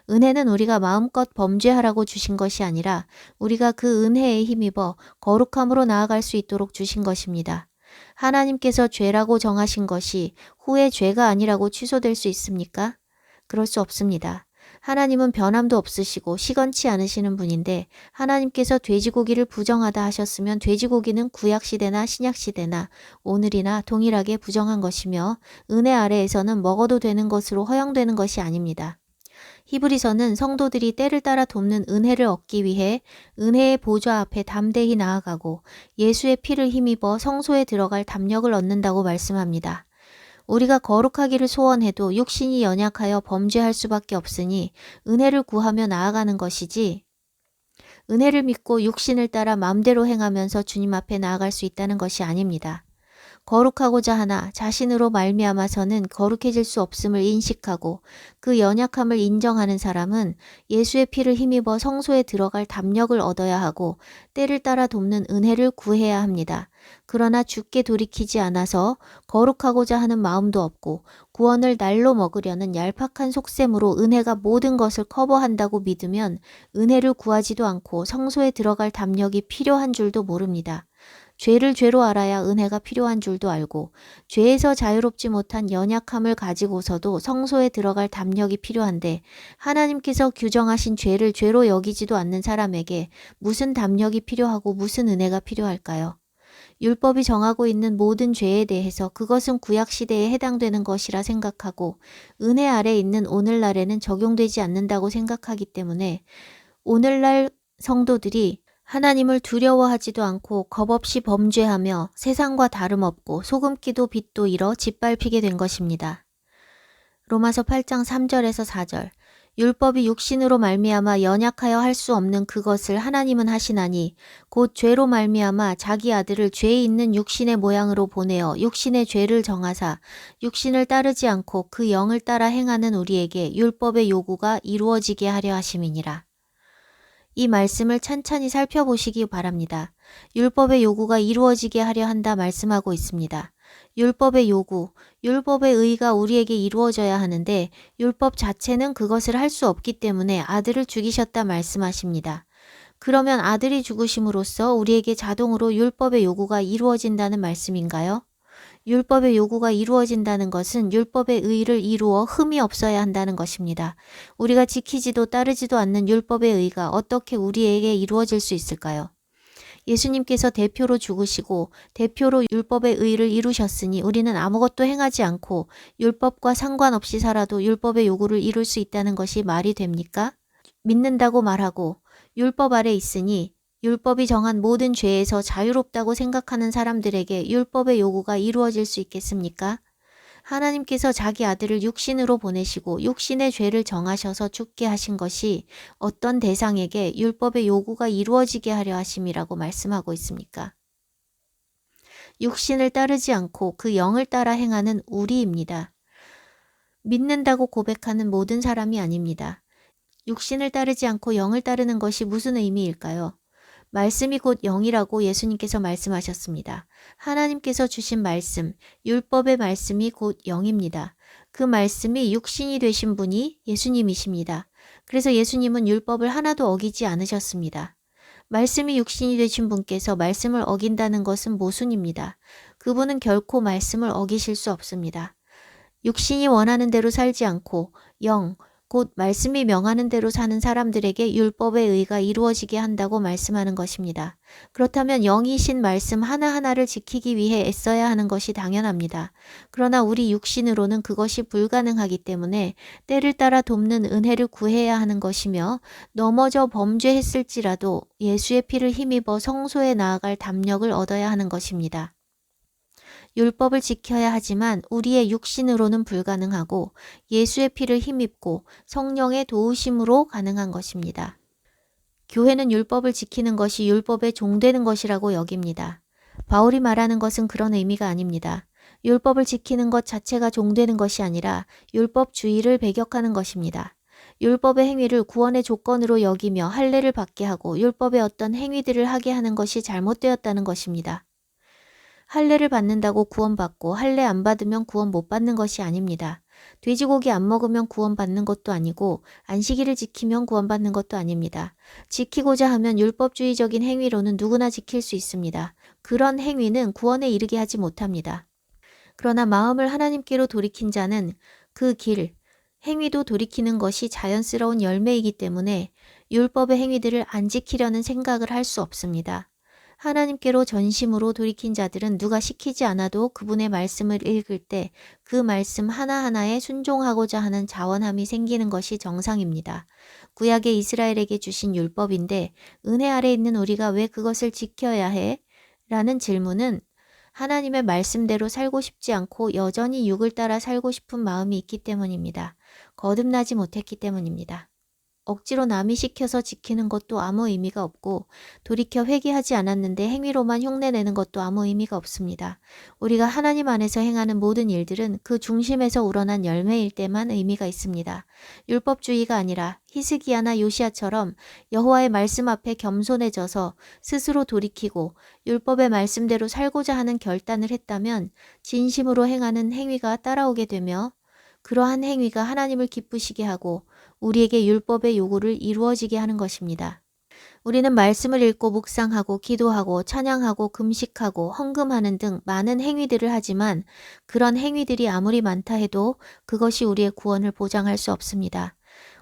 은혜는 우리가 마음껏 범죄하라고 주신 것이 아니라 우리가 그 은혜에 힘입어 거룩함으로 나아갈 수 있도록 주신 것입니다. 하나님께서 죄라고 정하신 것이 후에 죄가 아니라고 취소될 수 있습니까? 그럴 수 없습니다. 하나님은 변함도 없으시고 시건치 않으시는 분인데 하나님께서 돼지고기를 부정하다 하셨으면 돼지고기는 구약시대나 신약시대나 오늘이나 동일하게 부정한 것이며 은혜 아래에서는 먹어도 되는 것으로 허용되는 것이 아닙니다. 히브리서는 성도들이 때를 따라 돕는 은혜를 얻기 위해 은혜의 보좌 앞에 담대히 나아가고 예수의 피를 힘입어 성소에 들어갈 담력을 얻는다고 말씀합니다. 우리가 거룩하기를 소원해도 육신이 연약하여 범죄할 수밖에 없으니 은혜를 구하며 나아가는 것이지, 은혜를 믿고 육신을 따라 마음대로 행하면서 주님 앞에 나아갈 수 있다는 것이 아닙니다. 거룩하고자 하나 자신으로 말미암아서는 거룩해질 수 없음을 인식하고 그 연약함을 인정하는 사람은 예수의 피를 힘입어 성소에 들어갈 담력을 얻어야 하고 때를 따라 돕는 은혜를 구해야 합니다. 그러나 주께 돌이키지 않아서 거룩하고자 하는 마음도 없고 구원을 날로 먹으려는 얄팍한 속셈으로 은혜가 모든 것을 커버한다고 믿으면 은혜를 구하지도 않고 성소에 들어갈 담력이 필요한 줄도 모릅니다. 죄를 죄로 알아야 은혜가 필요한 줄도 알고 죄에서 자유롭지 못한 연약함을 가지고서도 성소에 들어갈 담력이 필요한데 하나님께서 규정하신 죄를 죄로 여기지도 않는 사람에게 무슨 담력이 필요하고 무슨 은혜가 필요할까요? 율법이 정하고 있는 모든 죄에 대해서 그것은 구약시대에 해당되는 것이라 생각하고 은혜 아래 있는 오늘날에는 적용되지 않는다고 생각하기 때문에 오늘날 성도들이 하나님을 두려워하지도 않고 겁없이 범죄하며 세상과 다름없고 소금기도 빛도 잃어 짓밟히게 된 것입니다. 로마서 8장 3절에서 4절. 율법이 육신으로 말미암아 연약하여 할 수 없는 그것을 하나님은 하시나니 곧 죄로 말미암아 자기 아들을 죄 있는 육신의 모양으로 보내어 육신의 죄를 정하사 육신을 따르지 않고 그 영을 따라 행하는 우리에게 율법의 요구가 이루어지게 하려 하심이니라. 이 말씀을 찬찬히 살펴보시기 바랍니다. 율법의 요구가 이루어지게 하려 한다 말씀하고 있습니다. 율법의 요구, 율법의 의가 우리에게 이루어져야 하는데 율법 자체는 그것을 할 수 없기 때문에 아들을 죽이셨다 말씀하십니다. 그러면 아들이 죽으심으로써 우리에게 자동으로 율법의 요구가 이루어진다는 말씀인가요? 율법의 요구가 이루어진다는 것은 율법의 의를 이루어 흠이 없어야 한다는 것입니다. 우리가 지키지도 따르지도 않는 율법의 의가 어떻게 우리에게 이루어질 수 있을까요? 예수님께서 대표로 죽으시고 대표로 율법의 의를 이루셨으니 우리는 아무것도 행하지 않고 율법과 상관없이 살아도 율법의 요구를 이룰 수 있다는 것이 말이 됩니까? 믿는다고 말하고 율법 아래 있으니 율법이 정한 모든 죄에서 자유롭다고 생각하는 사람들에게 율법의 요구가 이루어질 수 있겠습니까? 하나님께서 자기 아들을 육신으로 보내시고 육신의 죄를 정하셔서 죽게 하신 것이 어떤 대상에게 율법의 요구가 이루어지게 하려 하심이라고 말씀하고 있습니까? 육신을 따르지 않고 그 영을 따라 행하는 우리입니다. 믿는다고 고백하는 모든 사람이 아닙니다. 육신을 따르지 않고 영을 따르는 것이 무슨 의미일까요? 말씀이 곧 영이라고 예수님께서 말씀하셨습니다. 하나님께서 주신 말씀, 율법의 말씀이 곧 영입니다. 그 말씀이 육신이 되신 분이 예수님이십니다. 그래서 예수님은 율법을 하나도 어기지 않으셨습니다. 말씀이 육신이 되신 분께서 말씀을 어긴다는 것은 모순입니다. 그분은 결코 말씀을 어기실 수 없습니다. 육신이 원하는 대로 살지 않고 영, 곧 말씀이 명하는 대로 사는 사람들에게 율법의 의가 이루어지게 한다고 말씀하는 것입니다. 그렇다면 영이신 말씀 하나하나를 지키기 위해 애써야 하는 것이 당연합니다. 그러나 우리 육신으로는 그것이 불가능하기 때문에 때를 따라 돕는 은혜를 구해야 하는 것이며 넘어져 범죄했을지라도 예수의 피를 힘입어 성소에 나아갈 담력을 얻어야 하는 것입니다. 율법을 지켜야 하지만 우리의 육신으로는 불가능하고 예수의 피를 힘입고 성령의 도우심으로 가능한 것입니다. 교회는 율법을 지키는 것이 율법에 종되는 것이라고 여깁니다. 바울이 말하는 것은 그런 의미가 아닙니다. 율법을 지키는 것 자체가 종되는 것이 아니라 율법주의를 배격하는 것입니다. 율법의 행위를 구원의 조건으로 여기며 할례를 받게 하고 율법의 어떤 행위들을 하게 하는 것이 잘못되었다는 것입니다. 할례를 받는다고 구원받고 할례 안 받으면 구원 못 받는 것이 아닙니다. 돼지고기 안 먹으면 구원받는 것도 아니고 안식일을 지키면 구원받는 것도 아닙니다. 지키고자 하면 율법주의적인 행위로는 누구나 지킬 수 있습니다. 그런 행위는 구원에 이르게 하지 못합니다. 그러나 마음을 하나님께로 돌이킨 자는 그 길, 행위도 돌이키는 것이 자연스러운 열매이기 때문에 율법의 행위들을 안 지키려는 생각을 할 수 없습니다. 하나님께로 전심으로 돌이킨 자들은 누가 시키지 않아도 그분의 말씀을 읽을 때 그 말씀 하나하나에 순종하고자 하는 자원함이 생기는 것이 정상입니다. 구약의 이스라엘에게 주신 율법인데 은혜 아래 있는 우리가 왜 그것을 지켜야 해? 라는 질문은 하나님의 말씀대로 살고 싶지 않고 여전히 육을 따라 살고 싶은 마음이 있기 때문입니다. 거듭나지 못했기 때문입니다. 억지로 남이 시켜서 지키는 것도 아무 의미가 없고 돌이켜 회개하지 않았는데 행위로만 흉내내는 것도 아무 의미가 없습니다. 우리가 하나님 안에서 행하는 모든 일들은 그 중심에서 우러난 열매일 때만 의미가 있습니다. 율법주의가 아니라 히스기야나 요시야처럼 여호와의 말씀 앞에 겸손해져서 스스로 돌이키고 율법의 말씀대로 살고자 하는 결단을 했다면 진심으로 행하는 행위가 따라오게 되며 그러한 행위가 하나님을 기쁘시게 하고 우리에게 율법의 요구를 이루어지게 하는 것입니다. 우리는 말씀을 읽고 묵상하고 기도하고 찬양하고 금식하고 헌금하는 등 많은 행위들을 하지만 그런 행위들이 아무리 많다 해도 그것이 우리의 구원을 보장할 수 없습니다.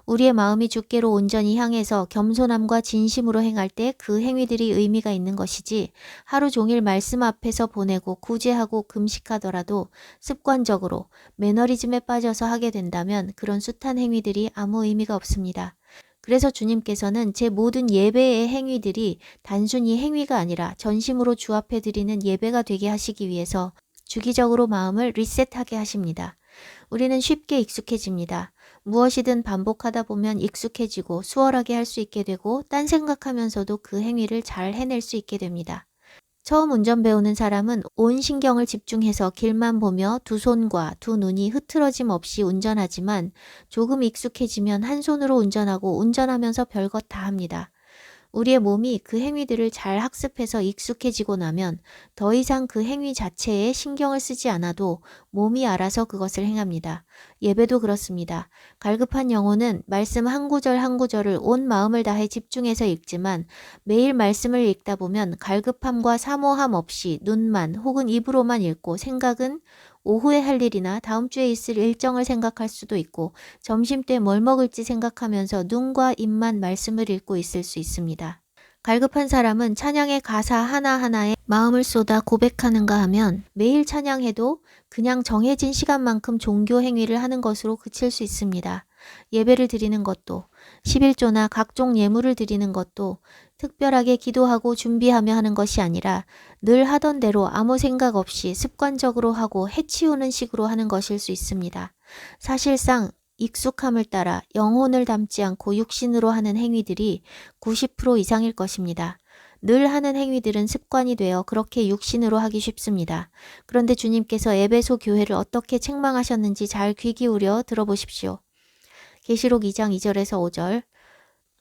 우리의 마음이 주께로 온전히 향해서 겸손함과 진심으로 행할 때 그 행위들이 의미가 있는 것이지 하루 종일 말씀 앞에서 보내고 구제하고 금식하더라도 습관적으로 매너리즘에 빠져서 하게 된다면 그런 숱한 행위들이 아무 의미가 없습니다. 그래서 주님께서는 제 모든 예배의 행위들이 단순히 행위가 아니라 전심으로 주 앞에 드리는 예배가 되게 하시기 위해서 주기적으로 마음을 리셋하게 하십니다. 우리는 쉽게 익숙해집니다. 무엇이든 반복하다 보면 익숙해지고 수월하게 할 수 있게 되고 딴 생각하면서도 그 행위를 잘 해낼 수 있게 됩니다. 처음 운전 배우는 사람은 온 신경을 집중해서 길만 보며 두 손과 두 눈이 흐트러짐 없이 운전하지만 조금 익숙해지면 한 손으로 운전하고 운전하면서 별것 다 합니다. 우리의 몸이 그 행위들을 잘 학습해서 익숙해지고 나면 더 이상 그 행위 자체에 신경을 쓰지 않아도 몸이 알아서 그것을 행합니다. 예배도 그렇습니다. 갈급한 영혼은 말씀 한 구절 한 구절을 온 마음을 다해 집중해서 읽지만 매일 말씀을 읽다 보면 갈급함과 사모함 없이 눈만 혹은 입으로만 읽고 생각은 오후에 할 일이나 다음 주에 있을 일정을 생각할 수도 있고 점심때 뭘 먹을지 생각하면서 눈과 입만 말씀을 읽고 있을 수 있습니다. 갈급한 사람은 찬양의 가사 하나하나에 마음을 쏟아 고백하는가 하면 매일 찬양해도 그냥 정해진 시간만큼 종교 행위를 하는 것으로 그칠 수 있습니다. 예배를 드리는 것도 11조나 각종 예물을 드리는 것도 특별하게 기도하고 준비하며 하는 것이 아니라 늘 하던 대로 아무 생각 없이 습관적으로 하고 해치우는 식으로 하는 것일 수 있습니다. 사실상 익숙함을 따라 영혼을 담지 않고 육신으로 하는 행위들이 90% 이상일 것입니다. 늘 하는 행위들은 습관이 되어 그렇게 육신으로 하기 쉽습니다. 그런데 주님께서 에베소 교회를 어떻게 책망하셨는지 잘 귀 기울여 들어보십시오. 계시록 2장 2절에서 5절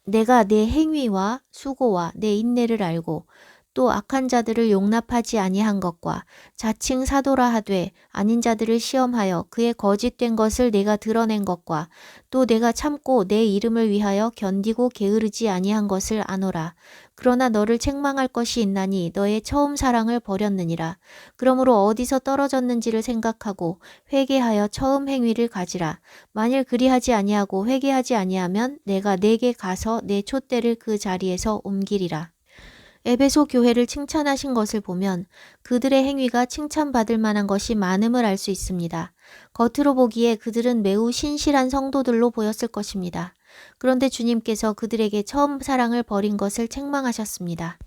내가 내 행위와 수고와 내 인내를 알고 또 악한 자들을 용납하지 아니한 것과 자칭 사도라 하되 아닌 자들을 시험하여 그의 거짓된 것을 내가 드러낸 것과 또 내가 참고 내 이름을 위하여 견디고 게으르지 아니한 것을 아노라. 그러나 너를 책망할 것이 있나니 너의 처음 사랑을 버렸느니라. 그러므로 어디서 떨어졌는지를 생각하고 회개하여 처음 행위를 가지라. 만일 그리하지 아니하고 회개하지 아니하면 내가 내게 가서 내 촛대를 그 자리에서 옮기리라. 에베소 교회를 칭찬하신 것을 보면 그들의 행위가 칭찬받을 만한 것이 많음을 알 수 있습니다. 겉으로 보기에 그들은 매우 신실한 성도들로 보였을 것입니다. 그런데 주님께서 그들에게 처음 사랑을 버린 것을 책망하셨습니다.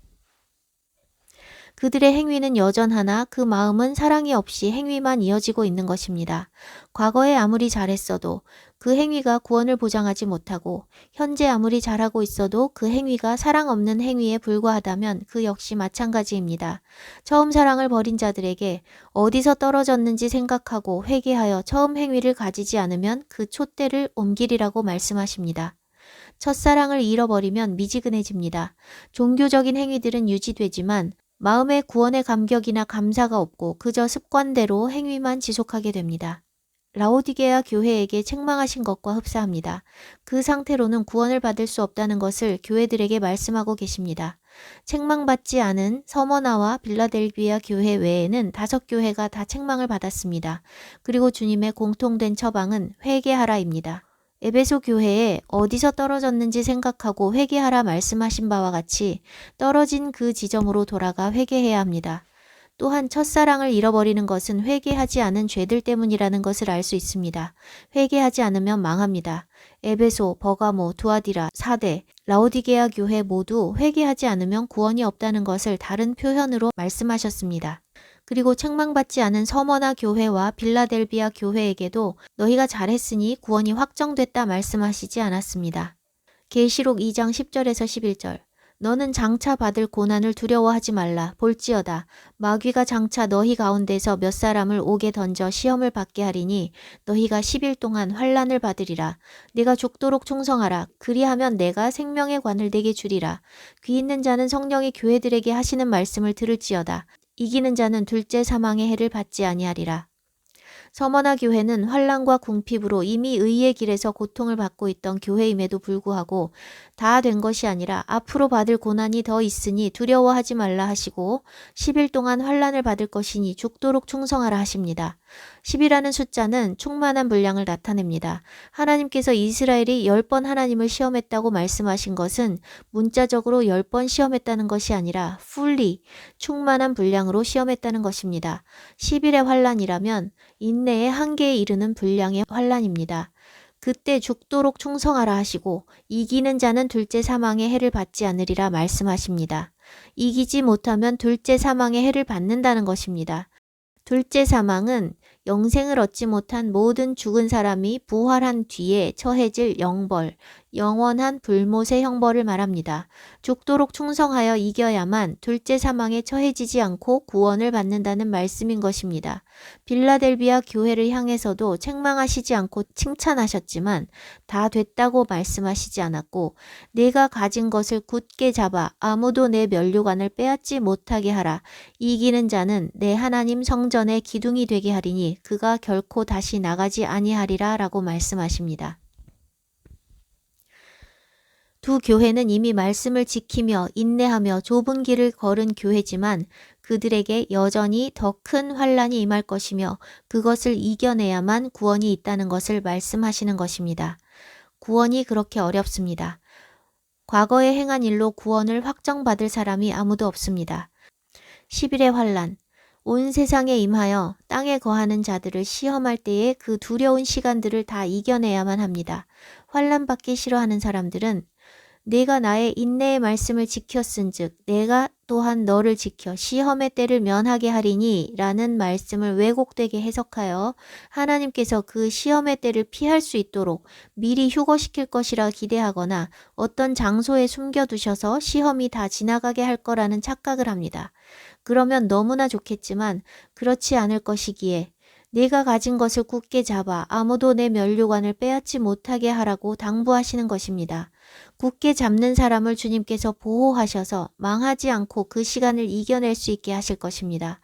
그들의 행위는 여전하나 그 마음은 사랑이 없이 행위만 이어지고 있는 것입니다. 과거에 아무리 잘했어도 그 행위가 구원을 보장하지 못하고 현재 아무리 잘하고 있어도 그 행위가 사랑 없는 행위에 불과하다면 그 역시 마찬가지입니다. 처음 사랑을 버린 자들에게 어디서 떨어졌는지 생각하고 회개하여 처음 행위를 가지지 않으면 그 촛대를 옮기리라고 말씀하십니다. 첫사랑을 잃어버리면 미지근해집니다. 종교적인 행위들은 유지되지만 마음의 구원의 감격이나 감사가 없고 그저 습관대로 행위만 지속하게 됩니다. 라오디게아 교회에게 책망하신 것과 흡사합니다. 그 상태로는 구원을 받을 수 없다는 것을 교회들에게 말씀하고 계십니다. 책망받지 않은 서머나와 빌라델비아 교회 외에는 5교회가 다 책망을 받았습니다. 그리고 주님의 공통된 처방은 회개하라입니다. 에베소 교회에 어디서 떨어졌는지 생각하고 회개하라 말씀하신 바와 같이 떨어진 그 지점으로 돌아가 회개해야 합니다. 또한 첫사랑을 잃어버리는 것은 회개하지 않은 죄들 때문이라는 것을 알 수 있습니다. 회개하지 않으면 망합니다. 에베소, 버가모, 두아디라, 사대, 라오디게아 교회 모두 회개하지 않으면 구원이 없다는 것을 다른 표현으로 말씀하셨습니다. 그리고 책망받지 않은 서머나 교회와 빌라델비아 교회에게도 너희가 잘했으니 구원이 확정됐다 말씀하시지 않았습니다. 계시록 2장 10절에서 11절 너는 장차 받을 고난을 두려워하지 말라. 볼지어다. 마귀가 장차 너희 가운데서 몇 사람을 옥에 던져 시험을 받게 하리니 너희가 10일 동안 환난을 받으리라. 네가 죽도록 충성하라. 그리하면 내가 생명의 관을 내게 주리라. 귀 있는 자는 성령이 교회들에게 하시는 말씀을 들을지어다. 이기는 자는 둘째 사망의 해를 받지 아니하리라. 서머나 교회는 환난과 궁핍으로 이미 의의 길에서 고통을 받고 있던 교회임에도 불구하고 다 된 것이 아니라 앞으로 받을 고난이 더 있으니 두려워하지 말라 하시고 10일 동안 환난을 받을 것이니 죽도록 충성하라 하십니다. 10이라는 숫자는 충만한 분량을 나타냅니다. 하나님께서 이스라엘이 10번 하나님을 시험했다고 말씀하신 것은 문자적으로 10번 시험했다는 것이 아니라 fully, 충만한 분량으로 시험했다는 것입니다. 10일의 환난이라면 인내의 한계에 이르는 분량의 환난입니다. 그때 죽도록 충성하라 하시고 이기는 자는 둘째 사망의 해를 받지 않으리라 말씀하십니다. 이기지 못하면 둘째 사망의 해를 받는다는 것입니다. 둘째 사망은 영생을 얻지 못한 모든 죽은 사람이 부활한 뒤에 처해질 영벌, 영원한 불못의 형벌을 말합니다. 죽도록 충성하여 이겨야만 둘째 사망에 처해지지 않고 구원을 받는다는 말씀인 것입니다. 빌라델비아 교회를 향해서도 책망하시지 않고 칭찬하셨지만 다 됐다고 말씀하시지 않았고 내가 가진 것을 굳게 잡아 아무도 내 면류관을 빼앗지 못하게 하라. 이기는 자는 내 하나님 성전의 기둥이 되게 하리니 그가 결코 다시 나가지 아니하리라 라고 말씀하십니다. 두 교회는 이미 말씀을 지키며 인내하며 좁은 길을 걸은 교회지만 그들에게 여전히 더 큰 환난이 임할 것이며 그것을 이겨내야만 구원이 있다는 것을 말씀하시는 것입니다. 구원이 그렇게 어렵습니다. 과거에 행한 일로 구원을 확정받을 사람이 아무도 없습니다. 10일의 환난, 온 세상에 임하여 땅에 거하는 자들을 시험할 때에 그 두려운 시간들을 다 이겨내야만 합니다. 환난받기 싫어하는 사람들은 내가 나의 인내의 말씀을 지켰은즉 내가 또한 너를 지켜 시험의 때를 면하게 하리니 라는 말씀을 왜곡되게 해석하여 하나님께서 그 시험의 때를 피할 수 있도록 미리 휴거시킬 것이라 기대하거나 어떤 장소에 숨겨두셔서 시험이 다 지나가게 할 거라는 착각을 합니다. 그러면 너무나 좋겠지만 그렇지 않을 것이기에 내가 가진 것을 굳게 잡아 아무도 내 면류관을 빼앗지 못하게 하라고 당부하시는 것입니다. 굳게 잡는 사람을 주님께서 보호하셔서 망하지 않고 그 시간을 이겨낼 수 있게 하실 것입니다.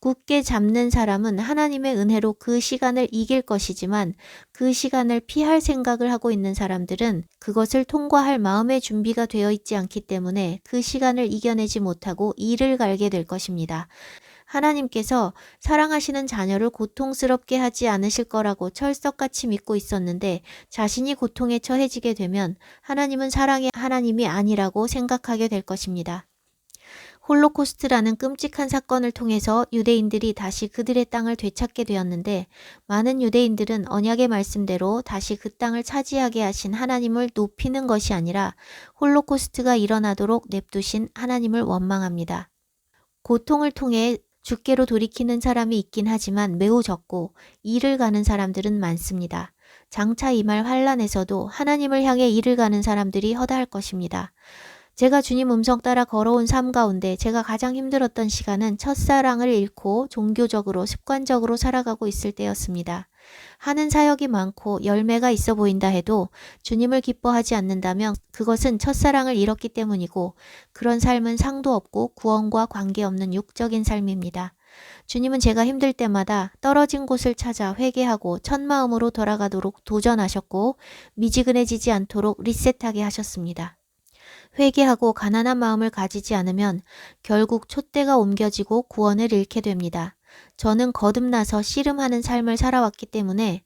굳게 잡는 사람은 하나님의 은혜로 그 시간을 이길 것이지만 그 시간을 피할 생각을 하고 있는 사람들은 그것을 통과할 마음의 준비가 되어 있지 않기 때문에 그 시간을 이겨내지 못하고 이를 갈게 될 것입니다. 하나님께서 사랑하시는 자녀를 고통스럽게 하지 않으실 거라고 철석같이 믿고 있었는데 자신이 고통에 처해지게 되면 하나님은 사랑의 하나님이 아니라고 생각하게 될 것입니다. 홀로코스트라는 끔찍한 사건을 통해서 유대인들이 다시 그들의 땅을 되찾게 되었는데 많은 유대인들은 언약의 말씀대로 다시 그 땅을 차지하게 하신 하나님을 높이는 것이 아니라 홀로코스트가 일어나도록 냅두신 하나님을 원망합니다. 고통을 통해 주께로 돌이키는 사람이 있긴 하지만 매우 적고 이를 가는 사람들은 많습니다. 장차 임할 환난에서도 하나님을 향해 이를 가는 사람들이 허다할 것입니다. 제가 주님 음성 따라 걸어온 삶 가운데 제가 가장 힘들었던 시간은 첫사랑을 잃고 종교적으로 습관적으로 살아가고 있을 때였습니다. 하는 사역이 많고 열매가 있어 보인다 해도 주님을 기뻐하지 않는다면 그것은 첫사랑을 잃었기 때문이고 그런 삶은 상도 없고 구원과 관계없는 육적인 삶입니다. 주님은 제가 힘들 때마다 떨어진 곳을 찾아 회개하고 첫 마음으로 돌아가도록 도전하셨고 미지근해지지 않도록 리셋하게 하셨습니다. 회개하고 가난한 마음을 가지지 않으면 결국 촛대가 옮겨지고 구원을 잃게 됩니다. 저는 거듭나서 씨름하는 삶을 살아왔기 때문에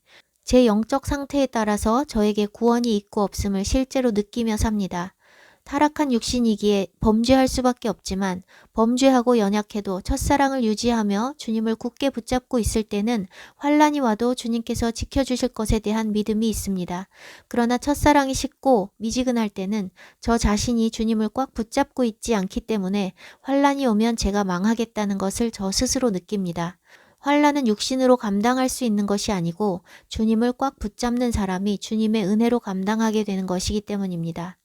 제 영적 상태에 따라서 저에게 구원이 있고 없음을 실제로 느끼며 삽니다. 타락한 육신이기에 범죄할 수밖에 없지만 범죄하고 연약해도 첫사랑을 유지하며 주님을 굳게 붙잡고 있을 때는 환란이 와도 주님께서 지켜주실 것에 대한 믿음이 있습니다. 그러나 첫사랑이 식고 미지근할 때는 저 자신이 주님을 꽉 붙잡고 있지 않기 때문에 환란이 오면 제가 망하겠다는 것을 저 스스로 느낍니다. 환란은 육신으로 감당할 수 있는 것이 아니고 주님을 꽉 붙잡는 사람이 주님의 은혜로 감당하게 되는 것이기 때문입니다.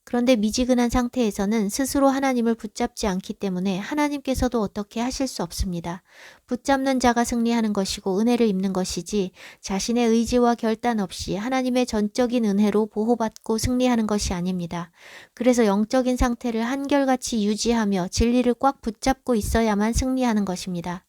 그런데 미지근한 상태에서는 스스로 하나님을 붙잡지 않기 때문에 하나님께서도 어떻게 하실 수 없습니다. 붙잡는 자가 승리하는 것이고 은혜를 입는 것이지 자신의 의지와 결단 없이 하나님의 전적인 은혜로 보호받고 승리하는 것이 아닙니다. 그래서 영적인 상태를 한결같이 유지하며 진리를 꽉 붙잡고 있어야만 승리하는 것입니다.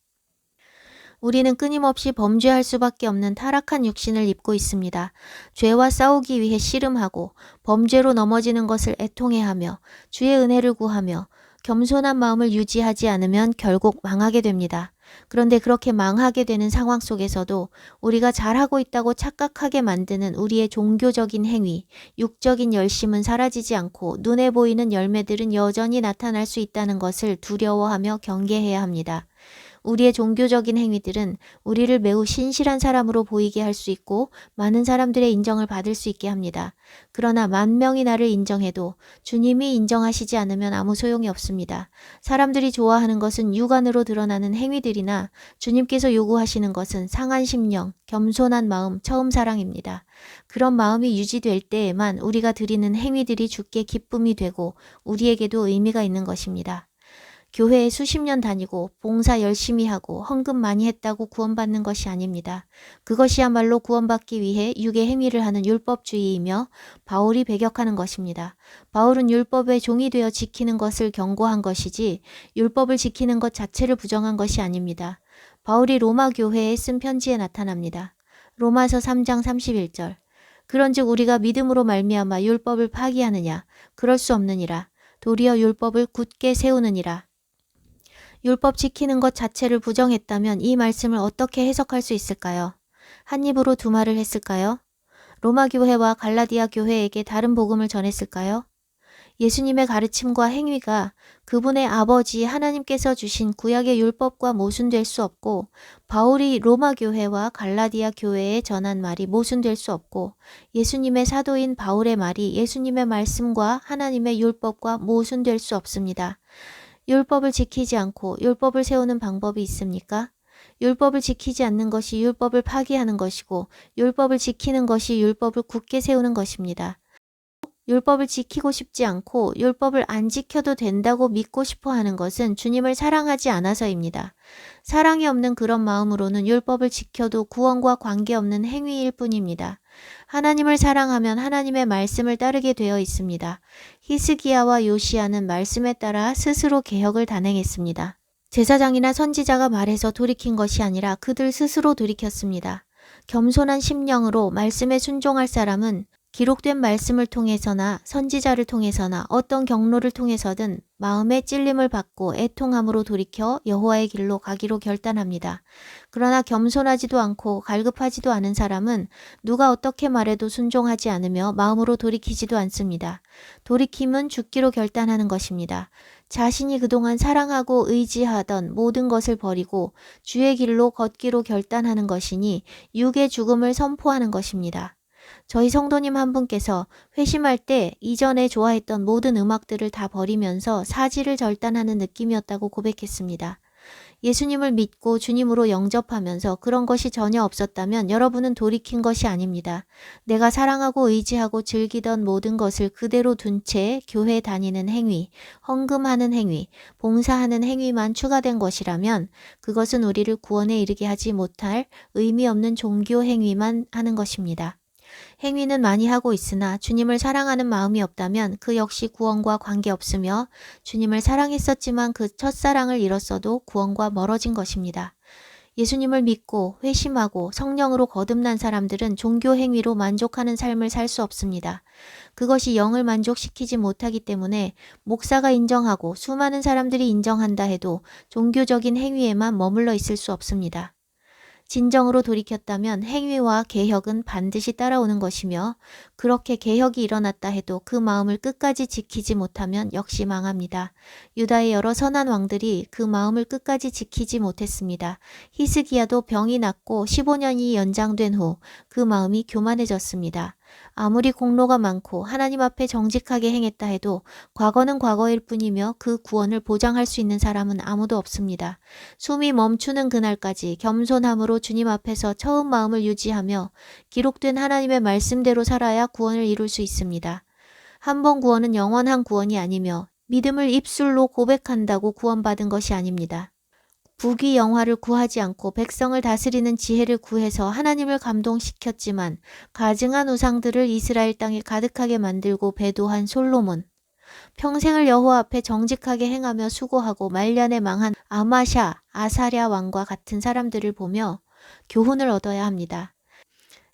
우리는 끊임없이 범죄할 수밖에 없는 타락한 육신을 입고 있습니다. 죄와 싸우기 위해 씨름하고 범죄로 넘어지는 것을 애통해하며 주의 은혜를 구하며 겸손한 마음을 유지하지 않으면 결국 망하게 됩니다. 그런데 그렇게 망하게 되는 상황 속에서도 우리가 잘하고 있다고 착각하게 만드는 우리의 종교적인 행위, 육적인 열심은 사라지지 않고 눈에 보이는 열매들은 여전히 나타날 수 있다는 것을 두려워하며 경계해야 합니다. 우리의 종교적인 행위들은 우리를 매우 신실한 사람으로 보이게 할 수 있고 많은 사람들의 인정을 받을 수 있게 합니다. 그러나 만 명이 나를 인정해도 주님이 인정하시지 않으면 아무 소용이 없습니다. 사람들이 좋아하는 것은 육안으로 드러나는 행위들이나 주님께서 요구하시는 것은 상한 심령, 겸손한 마음, 처음 사랑입니다. 그런 마음이 유지될 때에만 우리가 드리는 행위들이 주께 기쁨이 되고 우리에게도 의미가 있는 것입니다. 교회에 수십 년 다니고 봉사 열심히 하고 헌금 많이 했다고 구원받는 것이 아닙니다. 그것이야말로 구원받기 위해 육의 행위를 하는 율법주의이며 바울이 배격하는 것입니다. 바울은 율법의 종이 되어 지키는 것을 경고한 것이지 율법을 지키는 것 자체를 부정한 것이 아닙니다. 바울이 로마 교회에 쓴 편지에 나타납니다. 로마서 3장 31절. 그런즉 우리가 믿음으로 말미암아 율법을 파기하느냐? 그럴 수 없느니라. 도리어 율법을 굳게 세우느니라. 율법 지키는 것 자체를 부정했다면 이 말씀을 어떻게 해석할 수 있을까요? 한 입으로 두 말을 했을까요? 로마 교회와 갈라디아 교회에게 다른 복음을 전했을까요? 예수님의 가르침과 행위가 그분의 아버지 하나님께서 주신 구약의 율법과 모순될 수 없고 바울이 로마 교회와 갈라디아 교회에 전한 말이 모순될 수 없고 예수님의 사도인 바울의 말이 예수님의 말씀과 하나님의 율법과 모순될 수 없습니다. 율법을 지키지 않고 율법을 세우는 방법이 있습니까? 율법을 지키지 않는 것이 율법을 파기하는 것이고 율법을 지키는 것이 율법을 굳게 세우는 것입니다. 율법을 지키고 싶지 않고 율법을 안 지켜도 된다고 믿고 싶어 하는 것은 주님을 사랑하지 않아서입니다. 사랑이 없는 그런 마음으로는 율법을 지켜도 구원과 관계없는 행위일 뿐입니다. 하나님을 사랑하면 하나님의 말씀을 따르게 되어 있습니다. 히스기야와 요시야는 말씀에 따라 스스로 개혁을 단행했습니다. 제사장이나 선지자가 말해서 돌이킨 것이 아니라 그들 스스로 돌이켰습니다. 겸손한 심령으로 말씀에 순종할 사람은 기록된 말씀을 통해서나 선지자를 통해서나 어떤 경로를 통해서든 마음의 찔림을 받고 애통함으로 돌이켜 여호와의 길로 가기로 결단합니다. 그러나 겸손하지도 않고 갈급하지도 않은 사람은 누가 어떻게 말해도 순종하지 않으며 마음으로 돌이키지도 않습니다. 돌이킴은 죽기로 결단하는 것입니다. 자신이 그동안 사랑하고 의지하던 모든 것을 버리고 주의 길로 걷기로 결단하는 것이니 육의 죽음을 선포하는 것입니다. 저희 성도님 한 분께서 회심할 때 이전에 좋아했던 모든 음악들을 다 버리면서 사지를 절단하는 느낌이었다고 고백했습니다. 예수님을 믿고 주님으로 영접하면서 그런 것이 전혀 없었다면 여러분은 돌이킨 것이 아닙니다. 내가 사랑하고 의지하고 즐기던 모든 것을 그대로 둔 채 교회 다니는 행위, 헌금하는 행위, 봉사하는 행위만 추가된 것이라면 그것은 우리를 구원에 이르게 하지 못할 의미 없는 종교 행위만 하는 것입니다. 행위는 많이 하고 있으나 주님을 사랑하는 마음이 없다면 그 역시 구원과 관계없으며 주님을 사랑했었지만 그 첫사랑을 잃었어도 구원과 멀어진 것입니다. 예수님을 믿고 회심하고 성령으로 거듭난 사람들은 종교 행위로 만족하는 삶을 살 수 없습니다. 그것이 영을 만족시키지 못하기 때문에 목사가 인정하고 수많은 사람들이 인정한다 해도 종교적인 행위에만 머물러 있을 수 없습니다. 진정으로 돌이켰다면 행위와 개혁은 반드시 따라오는 것이며 그렇게 개혁이 일어났다 해도 그 마음을 끝까지 지키지 못하면 역시 망합니다. 유다의 여러 선한 왕들이 그 마음을 끝까지 지키지 못했습니다. 히스기야도 병이 낫고 15년이 연장된 후 그 마음이 교만해졌습니다. 아무리 공로가 많고 하나님 앞에 정직하게 행했다 해도 과거는 과거일 뿐이며 그 구원을 보장할 수 있는 사람은 아무도 없습니다. 숨이 멈추는 그날까지 겸손함으로 주님 앞에서 처음 마음을 유지하며 기록된 하나님의 말씀대로 살아야 구원을 이룰 수 있습니다. 한 번 구원은 영원한 구원이 아니며 믿음을 입술로 고백한다고 구원받은 것이 아닙니다. 부귀영화를 구하지 않고 백성을 다스리는 지혜를 구해서 하나님을 감동시켰지만 가증한 우상들을 이스라엘 땅에 가득하게 만들고 배도한 솔로몬, 평생을 여호와 앞에 정직하게 행하며 수고하고 말년에 망한 아마샤, 아사랴 왕과 같은 사람들을 보며 교훈을 얻어야 합니다.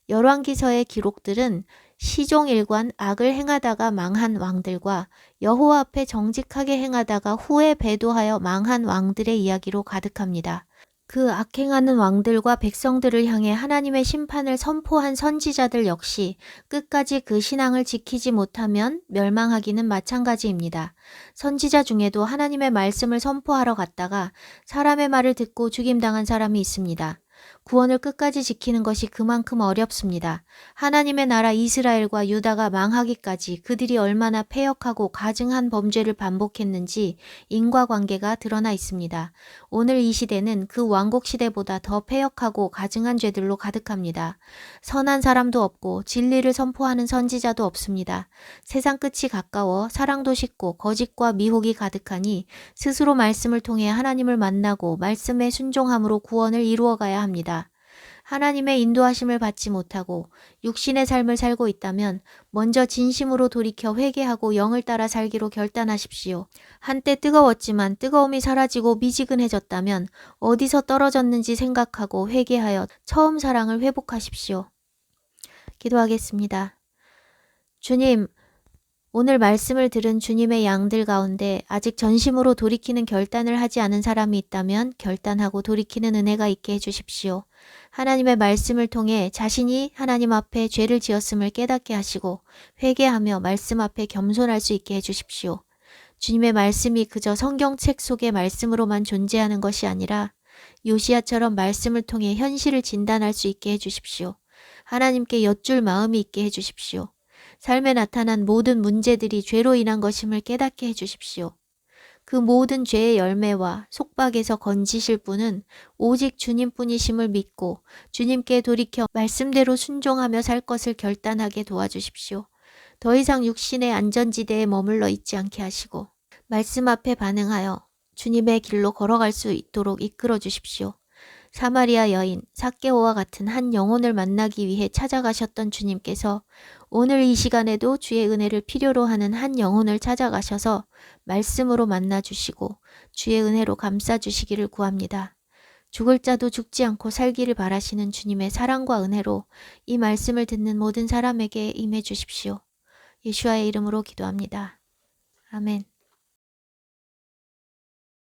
열왕기서의 기록들은 시종일관 악을 행하다가 망한 왕들과 여호와 앞에 정직하게 행하다가 후에 배도하여 망한 왕들의 이야기로 가득합니다. 그 악행하는 왕들과 백성들을 향해 하나님의 심판을 선포한 선지자들 역시 끝까지 그 신앙을 지키지 못하면 멸망하기는 마찬가지입니다. 선지자 중에도 하나님의 말씀을 선포하러 갔다가 사람의 말을 듣고 죽임당한 사람이 있습니다. 구원을 끝까지 지키는 것이 그만큼 어렵습니다. 하나님의 나라 이스라엘과 유다가 망하기까지 그들이 얼마나 패역하고 가증한 범죄를 반복했는지 인과관계가 드러나 있습니다. 오늘 이 시대는 그 왕국 시대보다 더 패역하고 가증한 죄들로 가득합니다. 선한 사람도 없고 진리를 선포하는 선지자도 없습니다. 세상 끝이 가까워 사랑도 식고 거짓과 미혹이 가득하니 스스로 말씀을 통해 하나님을 만나고 말씀에 순종함으로 구원을 이루어가야 합니다. 하나님의 인도하심을 받지 못하고 육신의 삶을 살고 있다면 먼저 진심으로 돌이켜 회개하고 영을 따라 살기로 결단하십시오. 한때 뜨거웠지만 뜨거움이 사라지고 미지근해졌다면 어디서 떨어졌는지 생각하고 회개하여 처음 사랑을 회복하십시오. 기도하겠습니다. 주님, 오늘 말씀을 들은 주님의 양들 가운데 아직 전심으로 돌이키는 결단을 하지 않은 사람이 있다면 결단하고 돌이키는 은혜가 있게 해주십시오. 하나님의 말씀을 통해 자신이 하나님 앞에 죄를 지었음을 깨닫게 하시고 회개하며 말씀 앞에 겸손할 수 있게 해주십시오. 주님의 말씀이 그저 성경책 속의 말씀으로만 존재하는 것이 아니라 요시야처럼 말씀을 통해 현실을 진단할 수 있게 해주십시오. 하나님께 여쭐 마음이 있게 해주십시오. 삶에 나타난 모든 문제들이 죄로 인한 것임을 깨닫게 해주십시오. 그 모든 죄의 열매와 속박에서 건지실 분은 오직 주님뿐이심을 믿고 주님께 돌이켜 말씀대로 순종하며 살 것을 결단하게 도와주십시오. 더 이상 육신의 안전지대에 머물러 있지 않게 하시고 말씀 앞에 반응하여 주님의 길로 걸어갈 수 있도록 이끌어 주십시오. 사마리아 여인 삭개오와 같은 한 영혼을 만나기 위해 찾아가셨던 주님께서 오늘 이 시간에도 주의 은혜를 필요로 하는 한 영혼을 찾아가셔서 말씀으로 만나주시고 주의 은혜로 감싸주시기를 구합니다. 죽을 자도 죽지 않고 살기를 바라시는 주님의 사랑과 은혜로 이 말씀을 듣는 모든 사람에게 임해 주십시오. 예수와의 이름으로 기도합니다. 아멘.